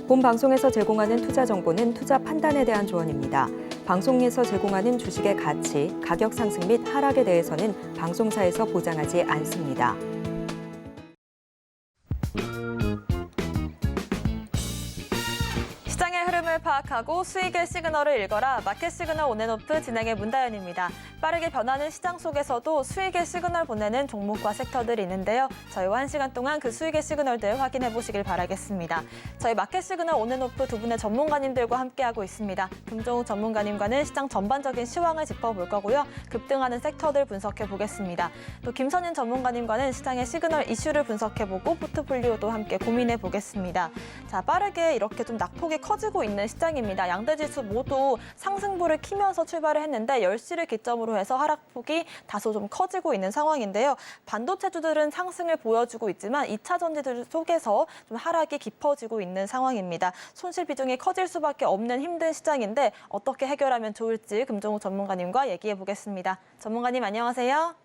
본 방송에서 제공하는 투자 정보는 투자 판단에 대한 조언입니다. 방송에서 제공하는 주식의 가치, 가격 상승 및 하락에 대해서는 방송사에서 보장하지 않습니다. 시장의 흐름을 파악하고 수익의 시그널을 읽어라. 마켓 시그널 온앤오프 진행의 문다연입니다. 빠르게 변하는 시장 속에서도 수익의 시그널 보내는 종목과 섹터들이 있는데요. 저희와 1시간 동안 그 수익의 시그널들 확인해 보시길 바라겠습니다. 저희 마켓 시그널 온앤오프 두 분의 전문가님들과 함께하고 있습니다. 금종욱 전문가님과는 시장 전반적인 시황을 짚어볼 거고요. 급등하는 섹터들 분석해 보겠습니다. 또 김선인 전문가님과는 시장의 시그널 이슈를 분석해보고 포트폴리오도 함께 고민해 보겠습니다. 자, 빠르게 이렇게 좀 낙폭이 커지고 있는 시장입니다. 양대 지수 모두 상승부를 키면서 출발을 했는데 10시를 기점으로 해서 하락폭이 다소 좀 커지고 있는 상황인데요. 반도체주들은 상승을 보여주고 있지만 2차 전지들 속에서 좀 하락이 깊어지고 있는 상황입니다. 손실 비중이 커질 수밖에 없는 힘든 시장인데 어떻게 해결하면 좋을지 금종욱 전문가님과 얘기해 보겠습니다. 전문가님 안녕하세요.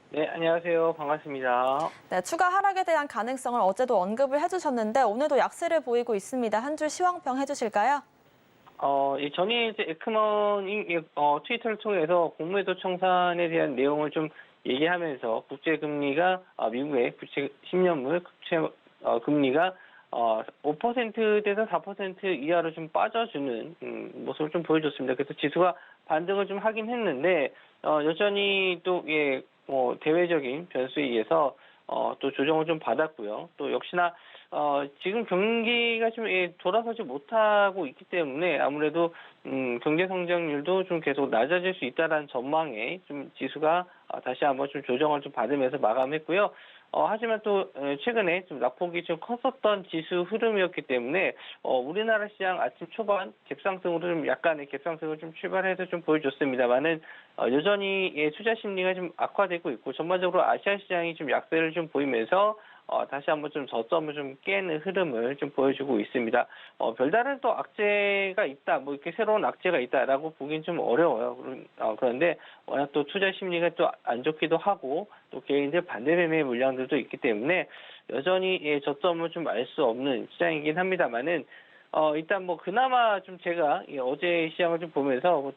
네, 안녕하세요. 반갑습니다. 네, 추가 하락에 대한 가능성을 어제도 언급을 해주셨는데 오늘도 약세를 보이고 있습니다. 한 줄 시황평 해주실까요? 전에 이제 에크먼이 트위터를 통해서 공매도 청산에 대한 내용을 좀 얘기하면서 국제금리가 미국의 국채 10년물 국채 금리가 5%대에서 4% 이하로 좀 빠져주는 모습을 좀 보여줬습니다. 그래서 지수가 반등을 좀 하긴 했는데 여전히 또 대외적인 변수에 의해서 또 조정을 좀 받았고요. 또 역시나 지금 경기가 좀 돌아서지 못하고 있기 때문에 아무래도 경제 성장률도 좀 계속 낮아질 수 있다라는 전망에 좀 지수가 다시 한번 좀 조정을 좀 받으면서 마감했고요. 하지만 또 최근에 좀 낙폭이 좀 컸었던 지수 흐름이었기 때문에 우리나라 시장 아침 초반 갭상승으로 좀 약간의 갭상승을 좀 출발해서 좀 보여줬습니다만은 여전히 투자 심리가 좀 악화되고 있고 전반적으로 아시아 시장이 좀 약세를 좀 보이면서 다시 한번 좀 저점을 좀 깨는 흐름을 좀 보여주고 있습니다. 별다른 또 악재가 있다, 뭐 이렇게 새로운 악재가 있다라고 보긴 좀 어려워요. 그런데 워낙 또 투자 심리가 또 안 좋기도 하고 또 개인들 반대 매매 물량들도 있기 때문에 여전히 저점을 좀 알 수 없는 시장이긴 합니다만은 일단 뭐 그나마 좀 제가 어제 시장을 좀 보면서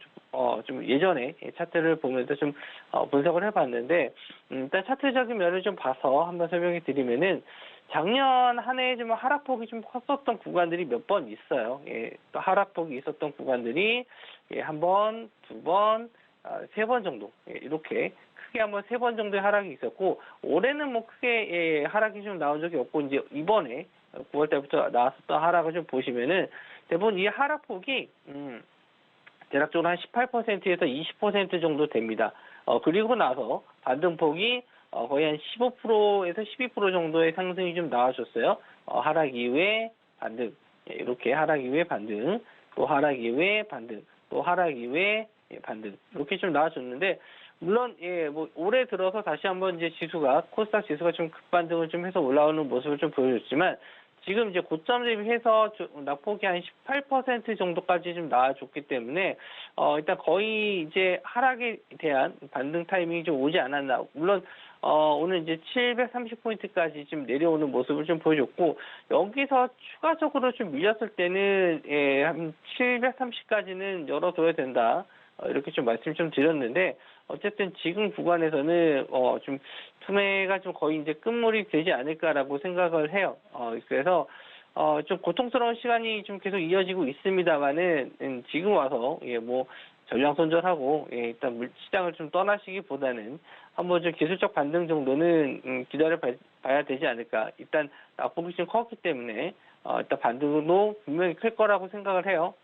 좀 예전에 차트를 보면서 좀 분석을 해봤는데 일단 차트적인 면을 좀 봐서 한번 설명해 드리면은 작년 한 해에 좀 하락폭이 좀 컸었던 구간들이 몇 번 있어요. 또 하락폭이 있었던 구간들이 한 번, 두 번, 세 번 정도 이렇게 크게 한번 세 번 정도의 하락이 있었고 올해는 뭐 크게 하락이 좀 나온 적이 없고 이제 이번에 9월 달부터 나왔었던 하락을 좀 보시면은 대부분 이 하락폭이 대략적으로 한 18%에서 20% 정도 됩니다. 그리고 나서 반등폭이 거의 한 15%에서 12% 정도의 상승이 좀 나와줬어요. 하락 이후에 반등, 이렇게 하락 이후에 반등, 또 하락 이후에 반등, 또 하락 이후에 반등 이렇게 좀 나와줬는데 물론 뭐 올해 들어서 다시 한번 이제 지수가 코스닥 지수가 좀 급반등을 좀 해서 올라오는 모습을 좀 보여줬지만 지금 이제 고점 대비해서 낙폭이 한 18% 정도까지 좀 나와줬기 때문에 일단 거의 이제 하락에 대한 반등 타이밍이 좀 오지 않았나. 물론 오늘 이제 730포인트까지 좀 내려오는 모습을 좀 보여줬고 여기서 추가적으로 좀 밀렸을 때는 한 730까지는 열어둬야 된다. 이렇게 좀 말씀 좀 드렸는데 어쨌든 지금 구간에서는 좀 투매가 좀 거의 이제 끝물이 되지 않을까라고 생각을 해요. 그래서 좀 고통스러운 시간이 좀 계속 이어지고 있습니다만은 지금 와서 뭐 전량 손절하고 일단 시장을 좀 떠나시기보다는 한번 좀 기술적 반등 정도는 기다려 봐야 되지 않을까. 일단 낙폭이 좀 컸기 때문에 일단 반등도 분명히 클 거라고 생각을 해요.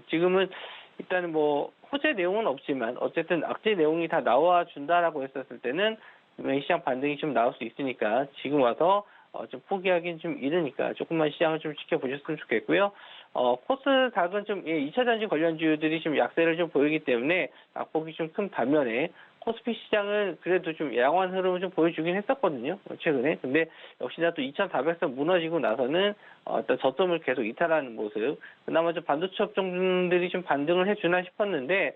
지금은 일단은 뭐 호재 내용은 없지만 어쨌든 악재 내용이 다 나와 준다라고 했었을 때는 분명히 시장 반등이 좀 나올 수 있으니까 지금 와서 좀 포기하기는 좀 이르니까 조금만 시장을 좀 지켜보셨으면 좋겠고요. 코스닥은 좀 2차 전지 관련주들이 좀 약세를 좀 보이기 때문에 낙폭이 좀 큰 반면에 코스피 시장은 그래도 좀 양호한 흐름을 좀 보여주긴 했었거든요. 최근에. 근데 역시나 또 2,400선 무너지고 나서는 어떤 저점을 계속 이탈하는 모습. 그나마 좀 반도체 업종들이 좀 반등을 해주나 싶었는데,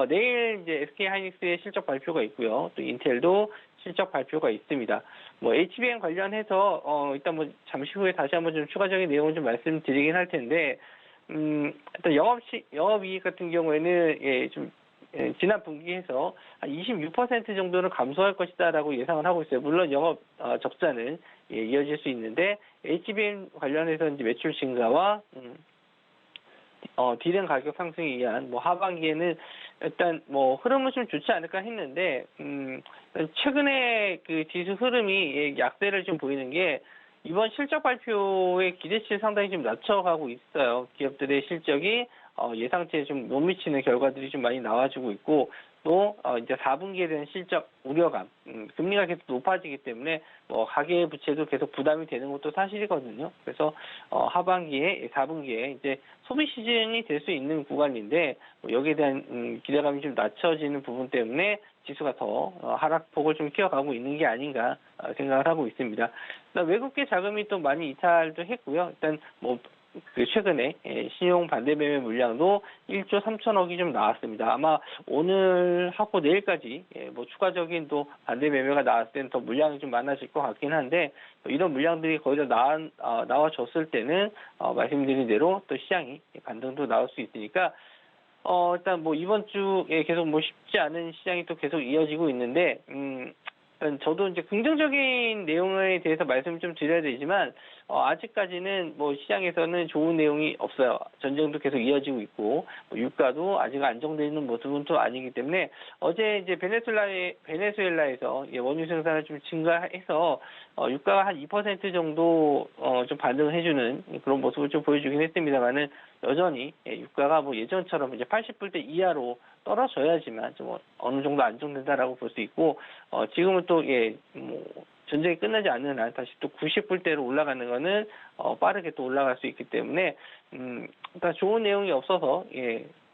내일 이제 SK 하이닉스의 실적 발표가 있고요. 또 인텔도 실적 발표가 있습니다. 뭐 HBM 관련해서 일단 뭐 잠시 후에 다시 한번 좀 추가적인 내용을 좀 말씀드리긴 할 텐데, 일단 영업이익 같은 경우에는 지난 분기에서 한 26% 정도는 감소할 것이다라고 예상을 하고 있어요. 물론 영업 적자는 이어질 수 있는데 HBM 관련해서 이제 매출 증가와 디램 가격 상승에 의한 뭐 하반기에는 일단 뭐 흐름은 좀 좋지 않을까 했는데 최근에 그 지수 흐름이 약세를 좀 보이는 게 이번 실적 발표의 기대치를 상당히 좀 낮춰가고 있어요. 기업들의 실적이 예상치에 좀 못 미치는 결과들이 좀 많이 나와주고 있고 또 이제 4분기에 대한 실적 우려감, 금리가 계속 높아지기 때문에 뭐 가계 부채도 계속 부담이 되는 것도 사실이거든요. 그래서 하반기에 4분기에 이제 소비 시즌이 될 수 있는 구간인데 여기에 대한 기대감이 좀 낮춰지는 부분 때문에 지수가 더 하락폭을 좀 키워가고 있는 게 아닌가 생각을 하고 있습니다. 외국계 자금이 또 많이 이탈도 했고요. 일단 뭐 그 최근에 신용 반대 매매 물량도 1조 3천억이 좀 나왔습니다. 아마 오늘 하고 내일까지 뭐 추가적인 또 반대 매매가 나왔을 때는 더 물량이 좀 많아질 것 같긴 한데 이런 물량들이 거의 다 나와줬을 때는 말씀드린 대로 또 시장이 반등도 나올 수 있으니까 일단 뭐 이번 주에 계속 뭐 쉽지 않은 시장이 또 계속 이어지고 있는데 일단 저도 이제 긍정적인 내용에 대해서 말씀을 좀 드려야 되지만 아직까지는 뭐 시장에서는 좋은 내용이 없어요. 전쟁도 계속 이어지고 있고 뭐 유가도 아직 안정되어 있는 모습은 또 아니기 때문에 어제 이제 베네수엘라에서 원유 생산을 좀 증가해서 유가가 한 2% 정도 좀 반등을 해주는 그런 모습을 좀 보여주긴 했습니다만은 여전히 유가가 뭐 예전처럼 이제 80불대 이하로 떨어져야지만 좀 어느 정도 안정된다라고 볼 수 있고 지금은 또 뭐 전쟁이 끝나지 않는 한 다시 또 90불대로 올라가는 거는 빠르게 또 올라갈 수 있기 때문에 일단 좋은 내용이 없어서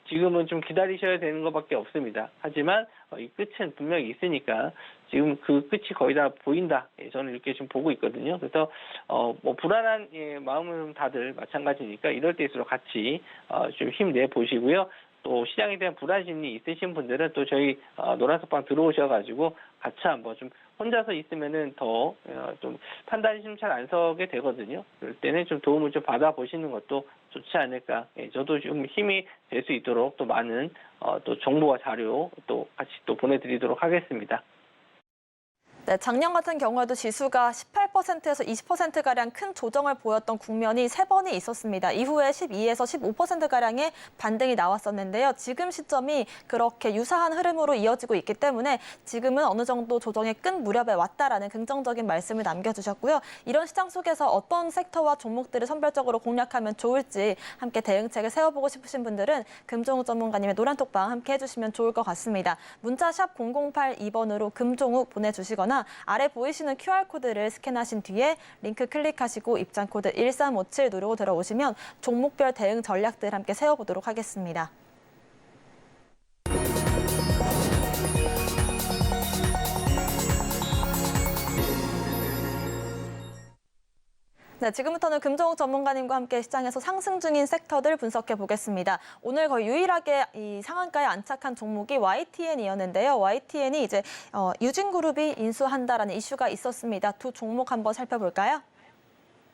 지금은 좀 기다리셔야 되는 것밖에 없습니다. 하지만 이 끝은 분명히 있으니까 지금 그 끝이 거의 다 보인다. 저는 이렇게 좀 보고 있거든요. 그래서 뭐 불안한 마음은 다들 마찬가지니까 이럴 때일수록 같이 좀 힘내 보시고요. 또 시장에 대한 불안심이 있으신 분들은 또 저희 노란석방 들어오셔가지고 같이 한번 좀 혼자서 있으면은 더 좀 판단이 좀 잘 안 서게 되거든요. 그럴 때는 좀 도움을 좀 받아보시는 것도 좋지 않을까. 저도 좀 힘이 될 수 있도록 또 많은 또 정보와 자료 또 같이 또 보내드리도록 하겠습니다. 네, 작년 같은 경우에도 지수가 18%에서 20%가량 큰 조정을 보였던 국면이 3번이 있었습니다. 이후에 12에서 15%가량의 반등이 나왔었는데요. 지금 시점이 그렇게 유사한 흐름으로 이어지고 있기 때문에 지금은 어느 정도 조정의 끈 무렵에 왔다라는 긍정적인 말씀을 남겨주셨고요. 이런 시장 속에서 어떤 섹터와 종목들을 선별적으로 공략하면 좋을지 함께 대응책을 세워보고 싶으신 분들은 금종욱 전문가님의 노란톡방 함께 해주시면 좋을 것 같습니다. 문자 샵 0082번으로 금종욱 보내주시거나 아래 보이시는 QR코드를 스캔하신 뒤에 링크 클릭하시고 입장 코드 1357 누르고 들어오시면 종목별 대응 전략들 함께 세워보도록 하겠습니다. 네, 지금부터는 금종욱 전문가님과 함께 시장에서 상승 중인 섹터들 분석해 보겠습니다. 오늘 거의 유일하게 이 상한가에 안착한 종목이 YTN이었는데요. YTN이 이제 유진그룹이 인수한다라는 이슈가 있었습니다. 두 종목 한번 살펴볼까요?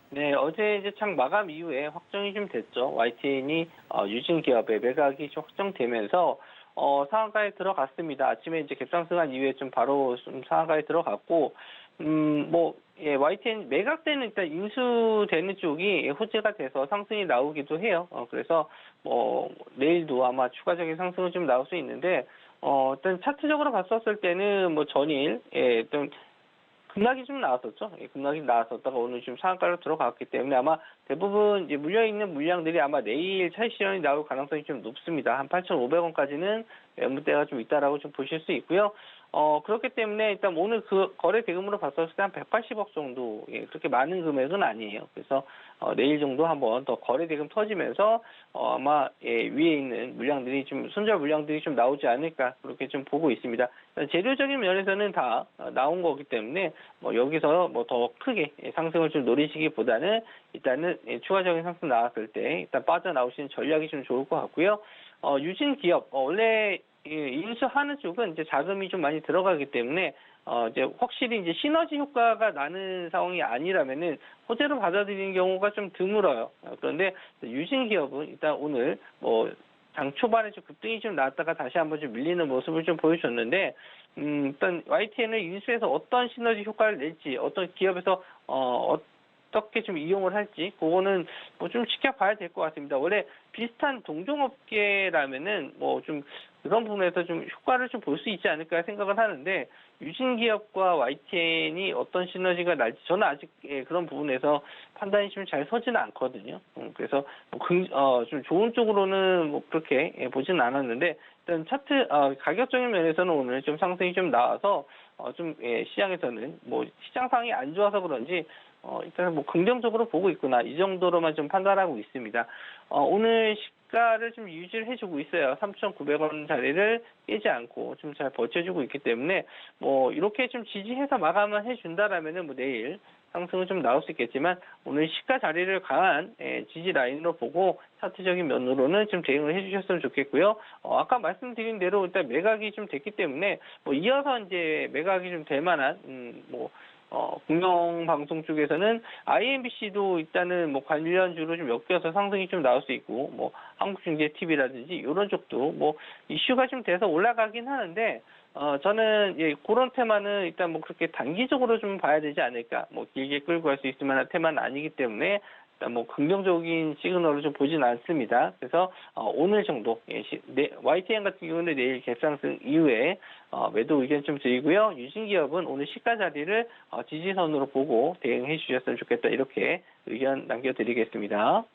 네, 어제 이제 장 마감 이후에 확정이 좀 됐죠. YTN이 유진기업의 매각이 좀 확정되면서 상한가에 들어갔습니다. 아침에 이제 갭상승한 이후에 좀 바로 좀 상한가에 들어갔고, YTN 매각 때는 일단 인수되는 쪽이 호재가 돼서 상승이 나오기도 해요. 그래서 내일도 아마 추가적인 상승은 좀 나올 수 있는데, 일단 차트적으로 봤었을 때는 뭐 전일, 좀 급락이 좀 나왔었죠. 급락이 나왔었다가 오늘 좀 상한가로 들어갔기 때문에 아마 대부분 이제 물려있는 물량들이 아마 내일 차익 실현이 나올 가능성이 좀 높습니다. 한 8,500원까지는 매물대가 좀 있다라고 좀 보실 수 있고요. 그렇기 때문에 일단 오늘 그 거래 대금으로 봤었을 때 한 180억 정도, 예, 그렇게 많은 금액은 아니에요. 그래서 내일 정도 한번 더 거래 대금 터지면서 아마 예, 위에 있는 물량들이 좀 손절 물량들이 좀 나오지 않을까 그렇게 좀 보고 있습니다. 재료적인 면에서는 다 나온 거기 때문에 뭐 여기서 뭐 더 크게 상승을 좀 노리시기보다는 일단은 예, 추가적인 상승 나왔을 때 일단 빠져나오시는 전략이 좀 좋을 것 같고요. 유진 기업 원래 인수하는 쪽은 이제 자금이 좀 많이 들어가기 때문에 이제 확실히 이제 시너지 효과가 나는 상황이 아니라면은 호재로 받아들이는 경우가 좀 드물어요. 그런데 유진 기업은 일단 오늘 뭐 장 초반에 좀 급등이 좀 나왔다가 다시 한번 좀 밀리는 모습을 좀 보여줬는데, 일단 YTN을 인수해서 어떤 시너지 효과를 낼지, 어떤 기업에서 어떻게 좀 이용을 할지, 그거는 뭐 좀 지켜봐야 될 것 같습니다. 원래 비슷한 동종업계라면은 뭐 좀 그런 부분에서 좀 효과를 좀 볼 수 있지 않을까 생각을 하는데, 유진기업과 YTN이 어떤 시너지가 날지 저는 아직 그런 부분에서 판단이 좀 잘 서지는 않거든요. 그래서 뭐 좀 좋은 쪽으로는 뭐 그렇게 보지는 않았는데, 일단 차트 가격적인 면에서는 오늘 좀 상승이 좀 나와서 좀 시장에서는 뭐 시장 상황이 안 좋아서 그런지 일단 뭐 긍정적으로 보고 있구나, 이 정도로만 좀 판단하고 있습니다. 오늘 시가를 좀 유지를 해주고 있어요. 3,900원 자리를 깨지 않고 좀 잘 버텨주고 있기 때문에 뭐 이렇게 좀 지지해서 마감을 해준다라면은 뭐 내일 상승은 좀 나올 수 있겠지만, 오늘 시가 자리를 강한 지지 라인으로 보고 차트적인 면으로는 좀 대응을 해주셨으면 좋겠고요. 아까 말씀드린 대로 일단 매각이 좀 됐기 때문에 뭐 이어서 이제 매각이 좀 될 만한 공영방송 쪽에서는 IMBC도 일단은 뭐 관련주로 좀 엮여서 상승이 좀 나올 수 있고, 뭐 한국중계TV라든지 이런 쪽도 뭐 이슈가 좀 돼서 올라가긴 하는데, 저는 그런 테마는 일단 뭐 그렇게 단기적으로 좀 봐야 되지 않을까, 뭐 길게 끌고 갈 수 있을 만한 테마는 아니기 때문에 일단 뭐 긍정적인 시그널을 좀 보진 않습니다. 그래서 오늘 정도 YTN 같은 경우는 내일 갭상승 이후에 매도 의견 좀 드리고요. 유진기업은 오늘 시가 자리를 지지선으로 보고 대응해 주셨으면 좋겠다, 이렇게 의견 남겨드리겠습니다.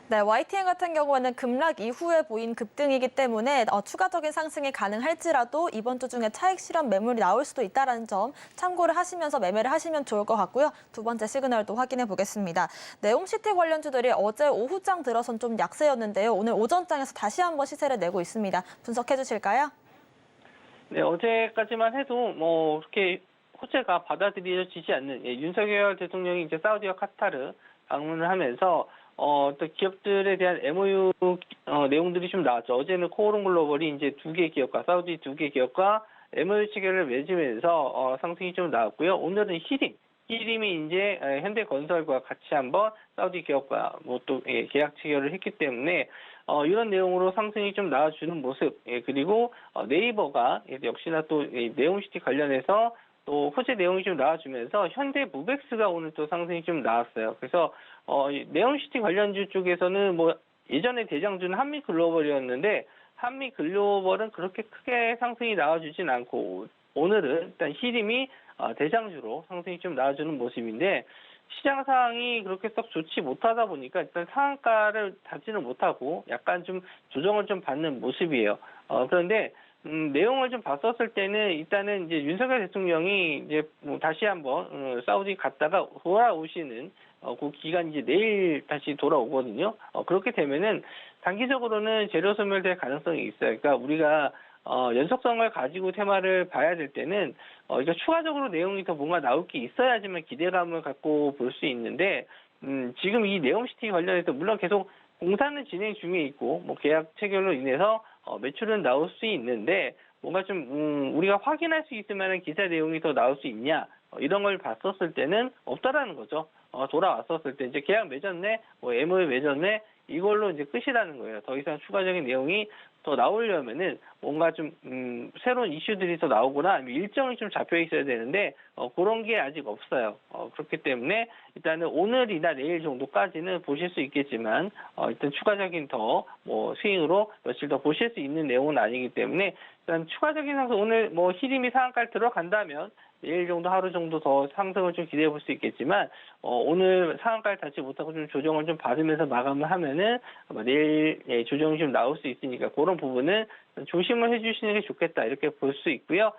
네, YTN 같은 경우에는 급락 이후에 보인 급등이기 때문에 추가적인 상승이 가능할지라도 이번 주 중에 차익 실현 매물이 나올 수도 있다는 점 참고를 하시면서 매매를 하시면 좋을 것 같고요. 두 번째 시그널도 확인해 보겠습니다. 네옴시티 관련주들이 어제 오후장 들어선 좀 약세였는데요. 오늘 오전장에서 다시 한번 시세를 내고 있습니다. 분석해 주실까요? 네, 어제까지만 해도 뭐 그렇게 호재가 받아들여지지 않는, 윤석열 대통령이 이제 사우디와 카타르 방문을 하면서 또 기업들에 대한 MOU 내용들이 좀 나왔죠. 어제는 코오롱 글로벌이 이제 두 개 기업과, 사우디 두 개 기업과 MOU 체결을 맺으면서 상승이 좀 나왔고요. 오늘은 히림이 이제 현대건설과 같이 한번 사우디 기업과 뭐 또 계약 체결을 했기 때문에 이런 내용으로 상승이 좀 나와주는 모습, 그리고 네이버가 역시나 또 네옴시티 관련해서 또 호재 내용이 좀 나와주면서 현대무벡스가 오늘 또 상승이 좀 나왔어요. 그래서 네옴시티 관련주 쪽에서는 뭐 예전에 대장주는 한미글로벌이었는데, 한미글로벌은 그렇게 크게 상승이 나와주진 않고, 오늘은 일단 히림이 대장주로 상승이 좀 나와주는 모습인데, 시장 상황이 그렇게 썩 좋지 못하다 보니까 일단 상한가를 닫지는 못하고 약간 좀 조정을 좀 받는 모습이에요. 그런데 내용을 좀 봤었을 때는 일단은 이제 윤석열 대통령이 이제 뭐 다시 한번 사우디 갔다가 돌아오시는 그 기간 이제 내일 다시 돌아오거든요. 그렇게 되면은 단기적으로는 재료 소멸될 가능성이 있어요. 그러니까 우리가 연속성을 가지고 테마를 봐야 될 때는 그러니까 추가적으로 내용이 더 뭔가 나올 게 있어야지만 기대감을 갖고 볼 수 있는데, 지금 이 네옴시티 관련해서 물론 계속 공사는 진행 중에 있고 뭐 계약 체결로 인해서 매출은 나올 수 있는데, 뭔가 좀 우리가 확인할 수 있을 만한 기사 내용이 더 나올 수 있냐, 이런 걸 봤었을 때는 없다라는 거죠. 돌아왔었을 때 이제 계약 맺었네, 뭐 MOU 맺었네, 이걸로 이제 끝이라는 거예요. 더 이상 추가적인 내용이 더 나오려면은 뭔가 좀 새로운 이슈들이 더 나오거나 일정이 좀 잡혀 있어야 되는데 그런 게 아직 없어요. 그렇기 때문에 일단은 오늘이나 내일 정도까지는 보실 수 있겠지만 일단 추가적인 더 뭐 스윙으로 며칠 더 보실 수 있는 내용은 아니기 때문에, 일단 추가적인 상승, 오늘 뭐 히림이 상한가를 들어간다면 내일 정도 하루 정도 더 상승을 좀 기대해 볼 수 있겠지만, 오늘 상한가를 닿지 못하고 좀 조정을 좀 받으면서 마감을 하면은 아마 내일 조정이 좀 나올 수 있으니까 그런 부분은 조심을 해주시는 게 좋겠다 이렇게 볼 수 있고요.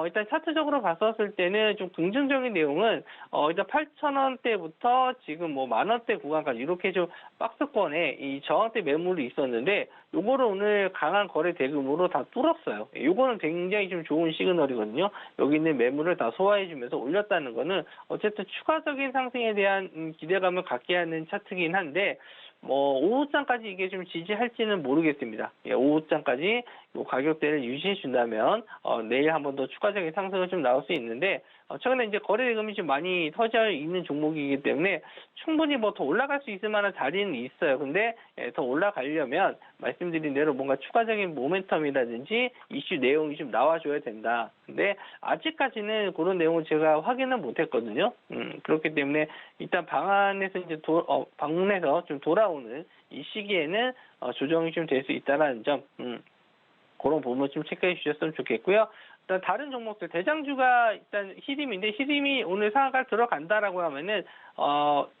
일단 차트적으로 봤었을 때는 좀 긍정적인 내용은 일단 8,000원대부터 지금 뭐 10,000원대 구간까지 이렇게 좀 박스권에 이 저항대 매물이 있었는데 요거를 오늘 강한 거래 대금으로 다 뚫었어요. 요거는 굉장히 좀 좋은 시그널이거든요. 여기 있는 매물을 다 소화해주면서 올렸다는 거는 어쨌든 추가적인 상승에 대한 기대감을 갖게 하는 차트긴 한데 뭐 오후장까지 이게 좀 지지할지는 모르겠습니다. 오후장까지 요 가격대를 유지해 준다면 내일 한 번 더 추가적인 상승은 좀 나올 수 있는데 최근에 이제 거래 대금이 좀 많이 터져 있는 종목이기 때문에 충분히 뭐 더 올라갈 수 있을 만한 자리는 있어요. 근데 더 올라가려면 말씀드린 대로 뭔가 추가적인 모멘텀이라든지 이슈 내용이 좀 나와줘야 된다. 근데 아직까지는 그런 내용을 제가 확인은 못했거든요. 그렇기 때문에 일단 방안에서 이제 방문해서 좀 돌아오는 이 시기에는 조정이 좀 될 수 있다라는 점. 그런 부분 좀 체크해 주셨으면 좋겠고요. 일단 다른 종목들 대장주가 일단 히림인데 히림이 오늘 상한가 들어간다라고 하면은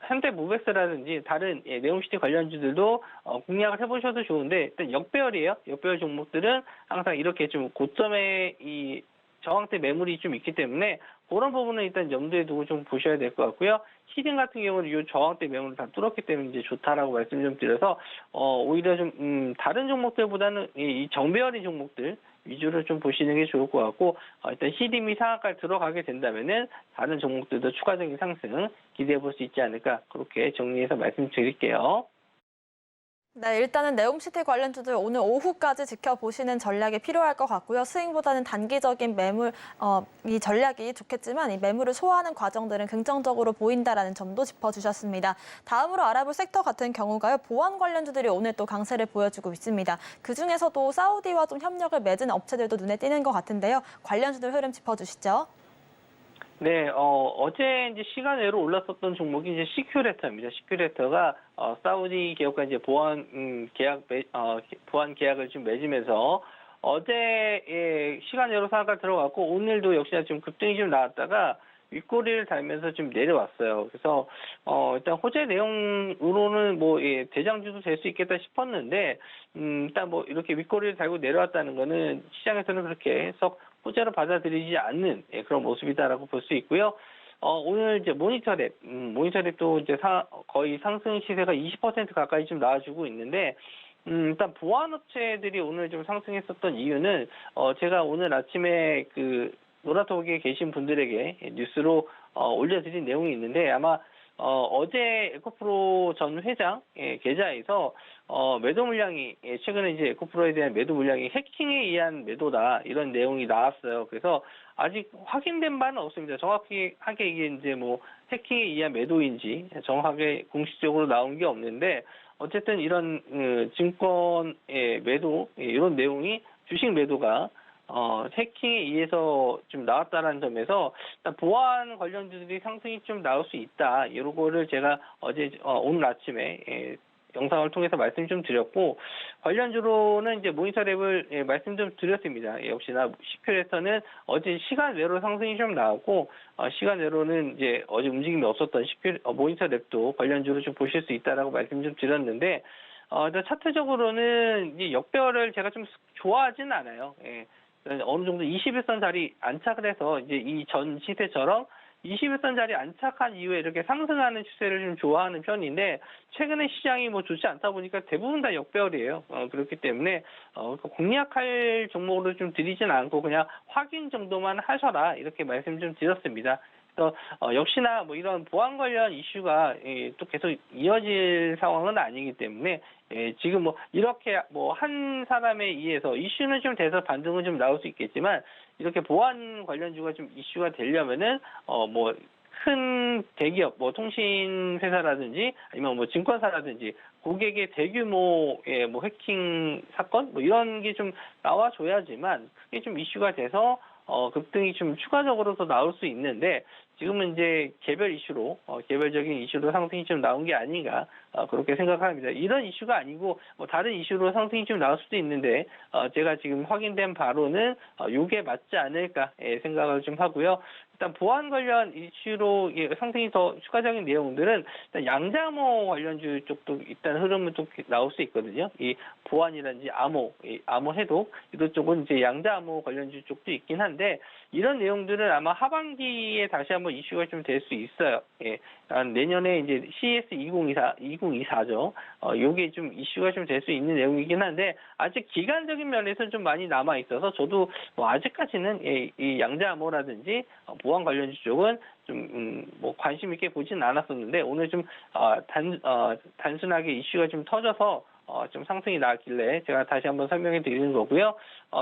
현대모백스라든지 다른 네옴시티 관련주들도 공략을 해보셔도 좋은데 일단 역배열이에요. 역배열 종목들은 항상 이렇게 좀 고점에 이 저항대 매물이 좀 있기 때문에 그런 부분은 일단 염두에 두고 좀 보셔야 될 것 같고요. 히든 같은 경우는 이 저항대 매물을 다 뚫었기 때문에 이제 좋다라고 말씀 좀 드려서 오히려 좀 다른 종목들보다는 이 정배열의 종목들 위주로 좀 보시는 게 좋을 것 같고 일단 히림이 상한가에 들어가게 된다면은 다른 종목들도 추가적인 상승 기대해 볼 수 있지 않을까 그렇게 정리해서 말씀드릴게요. 네, 일단은 네옴시티 관련주들 오늘 오후까지 지켜보시는 전략이 필요할 것 같고요. 스윙보다는 단기적인 매물, 이 전략이 좋겠지만 이 매물을 소화하는 과정들은 긍정적으로 보인다라는 점도 짚어주셨습니다. 다음으로 알아볼 섹터 같은 경우가요. 보안 관련주들이 오늘 또 강세를 보여주고 있습니다. 그중에서도 사우디와 좀 협력을 맺은 업체들도 눈에 띄는 것 같은데요. 관련주들 흐름 짚어주시죠. 네, 어제 이제 시간 외로 올랐었던 종목이 이제 시큐레터입니다. 시큐레터가 사우디 기업과 이제 보안 계약을 좀 맺으면서 어제 시간 외로 상한가 들어갔고 오늘도 역시나 좀 급등이 좀 나왔다가 윗꼬리를 달면서 좀 내려왔어요. 그래서 일단 호재 내용으로는 뭐 대장주도 될 수 있겠다 싶었는데 일단 뭐 이렇게 윗꼬리를 달고 내려왔다는 거는 시장에서는 그렇게 썩 호재로 받아들이지 않는 그런 모습이다라고 볼 수 있고요. 오늘 이제 모니터랩도 이제 거의 상승 시세가 20% 가까이 좀 나와주고 있는데 일단 보안업체들이 오늘 좀 상승했었던 이유는 제가 오늘 아침에 그 노라톡에 계신 분들에게 뉴스로 올려드린 내용이 있는데 아마 어제 에코프로 전 회장 계좌에서 매도 물량이 최근에 이제 에코프로에 대한 매도 물량이 해킹에 의한 매도다 이런 내용이 나왔어요. 그래서 아직 확인된 바는 없습니다. 정확하게 이게 이제 뭐 해킹에 의한 매도인지 정확하게 공식적으로 나온 게 없는데 어쨌든 이런 증권의 매도 이런 내용이 주식 매도가 해킹에 의해서 좀 나왔다는 점에서 보안 관련주들이 상승이 좀 나올 수 있다. 이런 거를 제가 오늘 아침에 영상을 통해서 말씀 좀 드렸고 관련주로는 이제 모니터랩을 말씀 좀 드렸습니다. 역시나 시큐레터는 어제 시간 외로 상승이 좀 나왔고 시간 외로는 이제 어제 움직임이 없었던 모니터랩도 관련주로 좀 보실 수 있다라고 말씀 좀 드렸는데 차트적으로는 이 역배열을 제가 좀 좋아하지는 않아요. 어느 정도 21선 자리 안착을 해서 이제 이 전 시세처럼 21선 자리 안착한 이후에 이렇게 상승하는 추세를 좀 좋아하는 편인데 최근에 시장이 뭐 좋지 않다 보니까 대부분 다 역배열이에요. 그렇기 때문에 공략할 종목으로 좀 드리진 않고 그냥 확인 정도만 하셔라 이렇게 말씀 좀 드렸습니다. 그래서 역시나 뭐 이런 보안 관련 이슈가 또 계속 이어질 상황은 아니기 때문에 지금 뭐 이렇게 뭐 한 사람에 의해서 이슈는 좀 돼서 반등은 좀 나올 수 있겠지만 이렇게 보안 관련주가 좀 이슈가 되려면은 뭐 큰 대기업 뭐 통신 회사라든지 아니면 뭐 증권사라든지 고객의 대규모의 뭐 해킹 사건 뭐 이런 게 좀 나와줘야지만 크게 좀 이슈가 돼서 급등이 좀 추가적으로 더 나올 수 있는데 지금은 이제 개별적인 이슈로 상승이 좀 나온 게 아닌가 그렇게 생각합니다. 이런 이슈가 아니고 뭐 다른 이슈로 상승이 좀 나올 수도 있는데 제가 지금 확인된 바로는 요게 맞지 않을까 생각을 좀 하고요. 일단 보안 관련 이슈로 상승이 더 추가적인 내용들은 일단 양자암호 관련주 쪽도 일단 흐름은 좀 나올 수 있거든요. 이 보안이라든지 암호 해독 이런 쪽은 이제 양자암호 관련주 쪽도 있긴 한데 이런 내용들은 아마 하반기에 다시 한번 이슈가 좀 될 수 있어요. 예. 내년에 이제 CES 2024죠. 요게 좀 이슈가 좀 될 수 있는 내용이긴 한데 아직 기간적인 면에서는 좀 많이 남아 있어서 저도 뭐 아직까지는 이 양자암호라든지 보안 관련주 쪽은 좀 뭐 관심 있게 보진 않았었는데 오늘 좀 단순하게 이슈가 좀 터져서 좀 상승이 나왔길래 제가 다시 한번 설명해 드리는 거고요.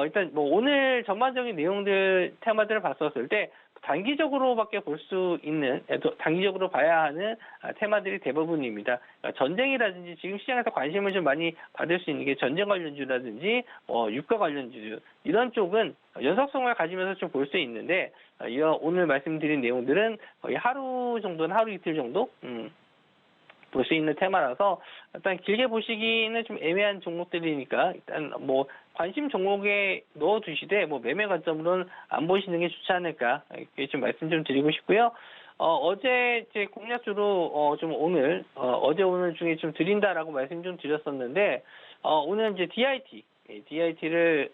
일단 뭐 오늘 전반적인 내용들 테마들을 봤었을 때 단기적으로밖에 볼 수 있는 단기적으로 봐야 하는 테마들이 대부분입니다. 그러니까 전쟁이라든지 지금 시장에서 관심을 좀 많이 받을 수 있는 게 전쟁 관련주라든지 유가 관련주 이런 쪽은 연속성을 가지면서 좀 볼 수 있는데 오늘 말씀드린 내용들은 거의 하루 정도는 하루 이틀 정도 볼 수 있는 테마라서 일단 길게 보시기는 좀 애매한 종목들이니까 일단 뭐 관심 종목에 넣어두시되 뭐 매매 관점으로는 안 보시는 게 좋지 않을까 이렇게 좀 말씀 좀 드리고 싶고요. 어제 제 공략주로 좀 오늘 어제 오늘 중에 좀 드린다라고 말씀 좀 드렸었는데 오늘 이제 DIT를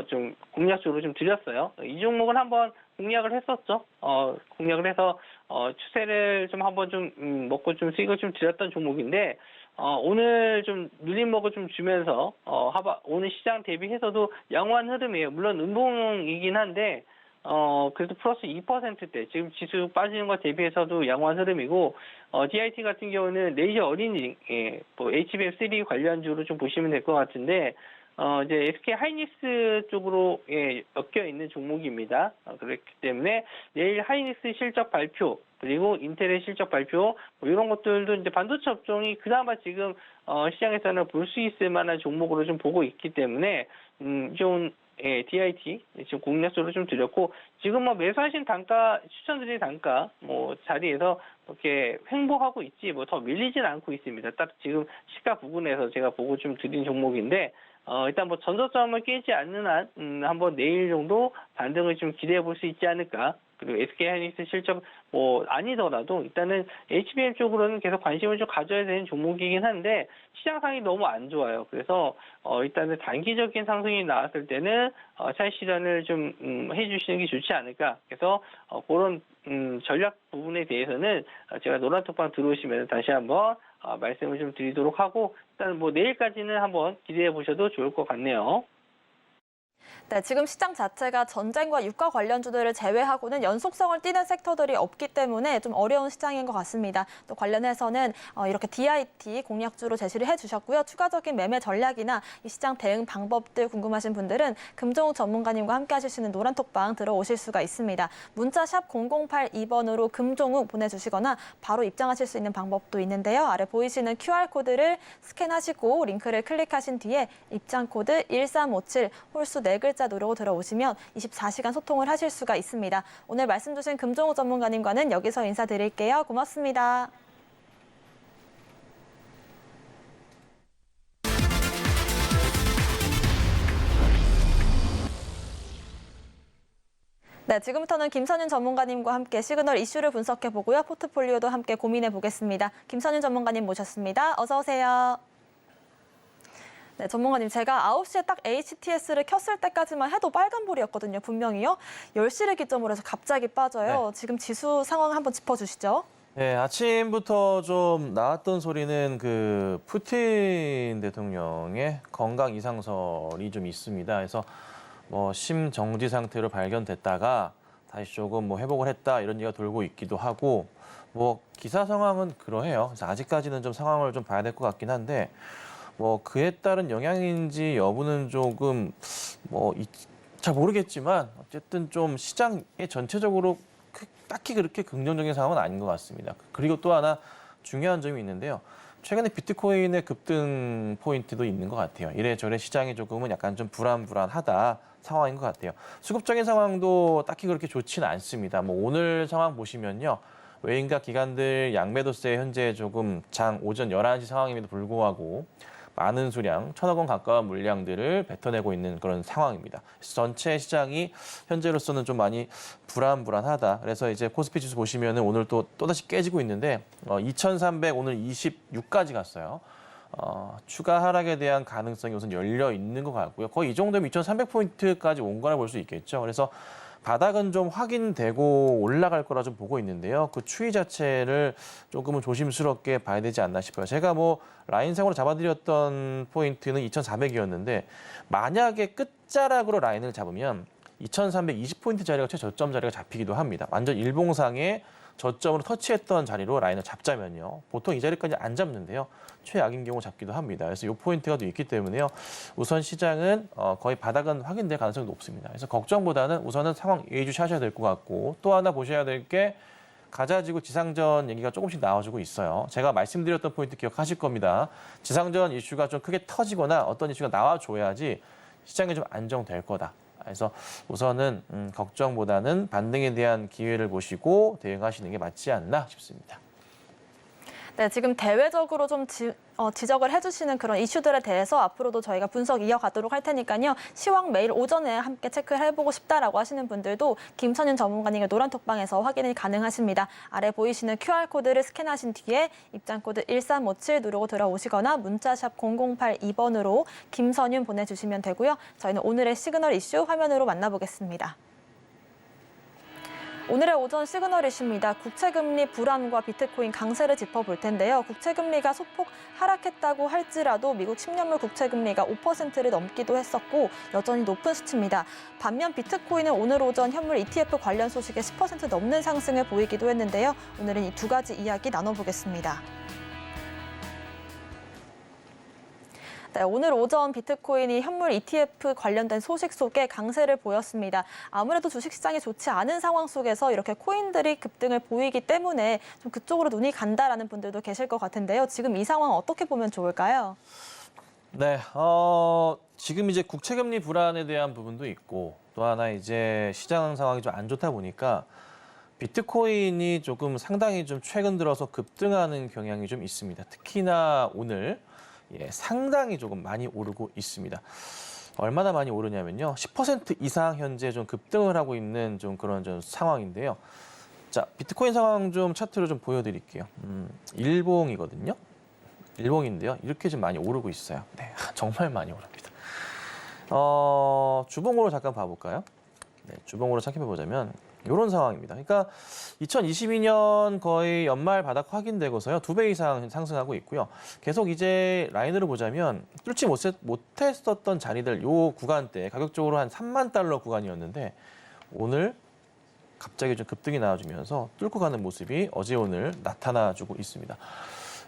좀 공략주로 좀 드렸어요. 이 종목은 한번 공략을 했었죠. 공략을 해서 추세를 좀 한번 좀 먹고 좀 수익을 좀 드렸던 종목인데 오늘 좀 눌림목을 좀 주면서 오늘 시장 대비해서도 양호한 흐름이에요. 물론 음봉이긴 한데 그래도 플러스 2%대 지금 지수 빠지는 것 대비해서도 양호한 흐름이고 DIT 같은 경우는 레이저 어린이 뭐 HBM3 관련주로 좀 보시면 될 것 같은데 이제 SK 하이닉스 쪽으로 엮여 있는 종목입니다. 그렇기 때문에 내일 하이닉스 실적 발표 그리고 인텔의 실적 발표 뭐 이런 것들도 이제 반도체 업종이 그나마 지금 시장에서는 볼 수 있을 만한 종목으로 좀 보고 있기 때문에 좀 DIT 지금 공략적으로 좀 드렸고 지금 뭐 매수하신 단가 추천드린 단가 뭐 자리에서 이렇게 횡보하고 있지 뭐 더 밀리진 않고 있습니다. 딱 지금 시가 부근에서 제가 보고 좀 드린 종목인데 일단 뭐 전저점을 깨지 않는 한 한번 내일 정도 반등을 좀 기대해 볼 수 있지 않을까. 그리고 SK 하이닉스 실적 뭐 아니더라도 일단은 HBM 쪽으로는 계속 관심을 좀 가져야 되는 종목이긴 한데 시장 상이 너무 안 좋아요. 그래서 일단은 단기적인 상승이 나왔을 때는 차익 실현을 좀 해주시는 게 좋지 않을까. 그래서 그런 전략 부분에 대해서는 제가 노란톡방 들어오시면 다시 한번 말씀을 좀 드리도록 하고 일단 뭐 내일까지는 한번 기대해 보셔도 좋을 것 같네요. 네, 지금 시장 자체가 전쟁과 유가 관련주들을 제외하고는 연속성을 띠는 섹터들이 없기 때문에 좀 어려운 시장인 것 같습니다. 또 관련해서는 이렇게 DIT 공략주로 제시를 해주셨고요. 추가적인 매매 전략이나 이 시장 대응 방법들 궁금하신 분들은 금정욱 전문가님과 함께 하실 수 있는 노란톡방 들어오실 수가 있습니다. 문자 샵 0082번으로 금종욱 보내주시거나 바로 입장하실 수 있는 방법도 있는데요. 아래 보이시는 QR코드를 스캔하시고 링크를 클릭하신 뒤에 입장코드 1357 홀수 4글자 누르고 들어오시면 24시간 소통을 하실 수가 있습니다. 오늘 말씀 주신 금종욱 전문가님과는 여기서 인사드릴게요. 고맙습니다. 네, 지금부터는 김선윤 전문가님과 함께 시그널 이슈를 분석해보고요. 포트폴리오도 함께 고민해보겠습니다. 김선윤 전문가님 모셨습니다. 어서 오세요. 네, 전문가님, 제가 9시에 딱 HTS를 켰을 때까지만 해도 빨간불이었거든요, 분명히요. 10시를 기점으로 해서 갑자기 빠져요. 네. 지금 지수 상황 한번 짚어주시죠. 네, 아침부터 좀 나왔던 소리는 그 푸틴 대통령의 건강 이상설이 좀 있습니다. 그래서 뭐 심정지 상태로 발견됐다가 다시 조금 뭐 회복을 했다 이런 얘기가 돌고 있기도 하고 뭐 기사 상황은 그러해요. 그래서 아직까지는 좀 상황을 좀 봐야 될 것 같긴 한데 뭐 그에 따른 영향인지 여부는 조금 뭐 잘 모르겠지만 어쨌든 좀 시장에 전체적으로 딱히 그렇게 긍정적인 상황은 아닌 것 같습니다. 그리고 또 하나 중요한 점이 있는데요. 최근에 비트코인의 급등 포인트도 있는 것 같아요. 이래저래 시장이 조금은 약간 좀 불안하다 상황인 것 같아요. 수급적인 상황도 딱히 그렇게 좋지는 않습니다. 뭐 오늘 상황 보시면요. 외인과 기관들 양매도세 현재 조금 장 오전 11시 상황임에도 불구하고 많은 수량, 1,000억 원 가까운 물량들을 뱉어내고 있는 그런 상황입니다. 그래서 전체 시장이 현재로서는 좀 많이 불안하다. 그래서 이제 코스피 지수 보시면은 오늘 또다시 깨지고 있는데 2,300 오늘 26까지 갔어요. 추가 하락에 대한 가능성이 우선 열려 있는 것 같고요. 거의 이 정도면 2,300포인트까지 온 거라 볼 수 있겠죠. 그래서 바닥은 좀 확인되고 올라갈 거라 좀 보고 있는데요. 그 추이 자체를 조금은 조심스럽게 봐야 되지 않나 싶어요. 제가 뭐 라인상으로 잡아드렸던 포인트는 2,400이었는데 만약에 끝자락으로 라인을 잡으면 2,320포인트 자리가 최저점 자리가 잡히기도 합니다. 완전 일봉상의 저점으로 터치했던 자리로 라인을 잡자면요. 보통 이 자리까지 안 잡는데요. 최악인 경우 잡기도 합니다. 그래서 이 포인트가 또 있기 때문에요. 우선 시장은 거의 바닥은 확인될 가능성이 높습니다. 그래서 걱정보다는 우선은 상황 예의주시하셔야 될 것 같고 또 하나 보셔야 될 게 가자지구 지상전 얘기가 조금씩 나와주고 있어요. 제가 말씀드렸던 포인트 기억하실 겁니다. 지상전 이슈가 좀 크게 터지거나 어떤 이슈가 나와줘야지 시장이 좀 안정될 거다. 그래서 우선은 걱정보다는 반등에 대한 기회를 보시고 대응하시는 게 맞지 않나 싶습니다. 네, 지금 대외적으로 좀 지적을 해주시는 그런 이슈들에 대해서 앞으로도 저희가 분석 이어가도록 할 테니까요. 시황 매일 오전에 함께 체크를 해보고 싶다라고 하시는 분들도 김선윤 전문가님의 노란톡방에서 확인이 가능하십니다. 아래 보이시는 QR코드를 스캔하신 뒤에 입장코드 1357 누르고 들어오시거나 문자샵 0082번으로 김선윤 보내주시면 되고요. 저희는 오늘의 시그널 이슈 화면으로 만나보겠습니다. 오늘의 오전 시그널 이슈입니다. 국채금리 불안과 비트코인 강세를 짚어볼 텐데요. 국채금리가 소폭 하락했다고 할지라도 미국 10년물 국채금리가 5%를 넘기도 했었고 여전히 높은 수치입니다. 반면 비트코인은 오늘 오전 현물 ETF 관련 소식에 10% 넘는 상승을 보이기도 했는데요. 오늘은 이 두 가지 이야기 나눠보겠습니다. 네, 오늘 오전 비트코인이 현물 ETF 관련된 소식 속에 강세를 보였습니다. 아무래도 주식시장이 좋지 않은 상황 속에서 이렇게 코인들이 급등을 보이기 때문에 좀 그쪽으로 눈이 간다라는 분들도 계실 것 같은데요. 지금 이 상황 어떻게 보면 좋을까요? 네, 지금 이제 국채금리 불안에 대한 부분도 있고 또 하나 이제 시장 상황이 좀 안 좋다 보니까 비트코인이 조금 상당히 좀 최근 들어서 급등하는 경향이 좀 있습니다. 특히나 오늘 상당히 조금 많이 오르고 있습니다. 얼마나 많이 오르냐면요. 10% 이상 현재 좀 급등을 하고 있는 좀 그런 좀 상황인데요. 자, 비트코인 상황 좀 차트로 좀 보여드릴게요. 일봉이거든요. 일봉인데요. 이렇게 좀 많이 오르고 있어요. 네, 정말 많이 오릅니다. 주봉으로 잠깐 봐볼까요? 네, 주봉으로 살펴보자면 이런 상황입니다. 그러니까 2022년 거의 연말 바닥 확인되고서요. 2배 이상 상승하고 있고요. 계속 이제 라인으로 보자면 뚫지 못했었던 자리들 요 구간대 가격적으로 한 3만 달러 구간이었는데 오늘 갑자기 좀 급등이 나와주면서 뚫고 가는 모습이 어제 오늘 나타나주고 있습니다.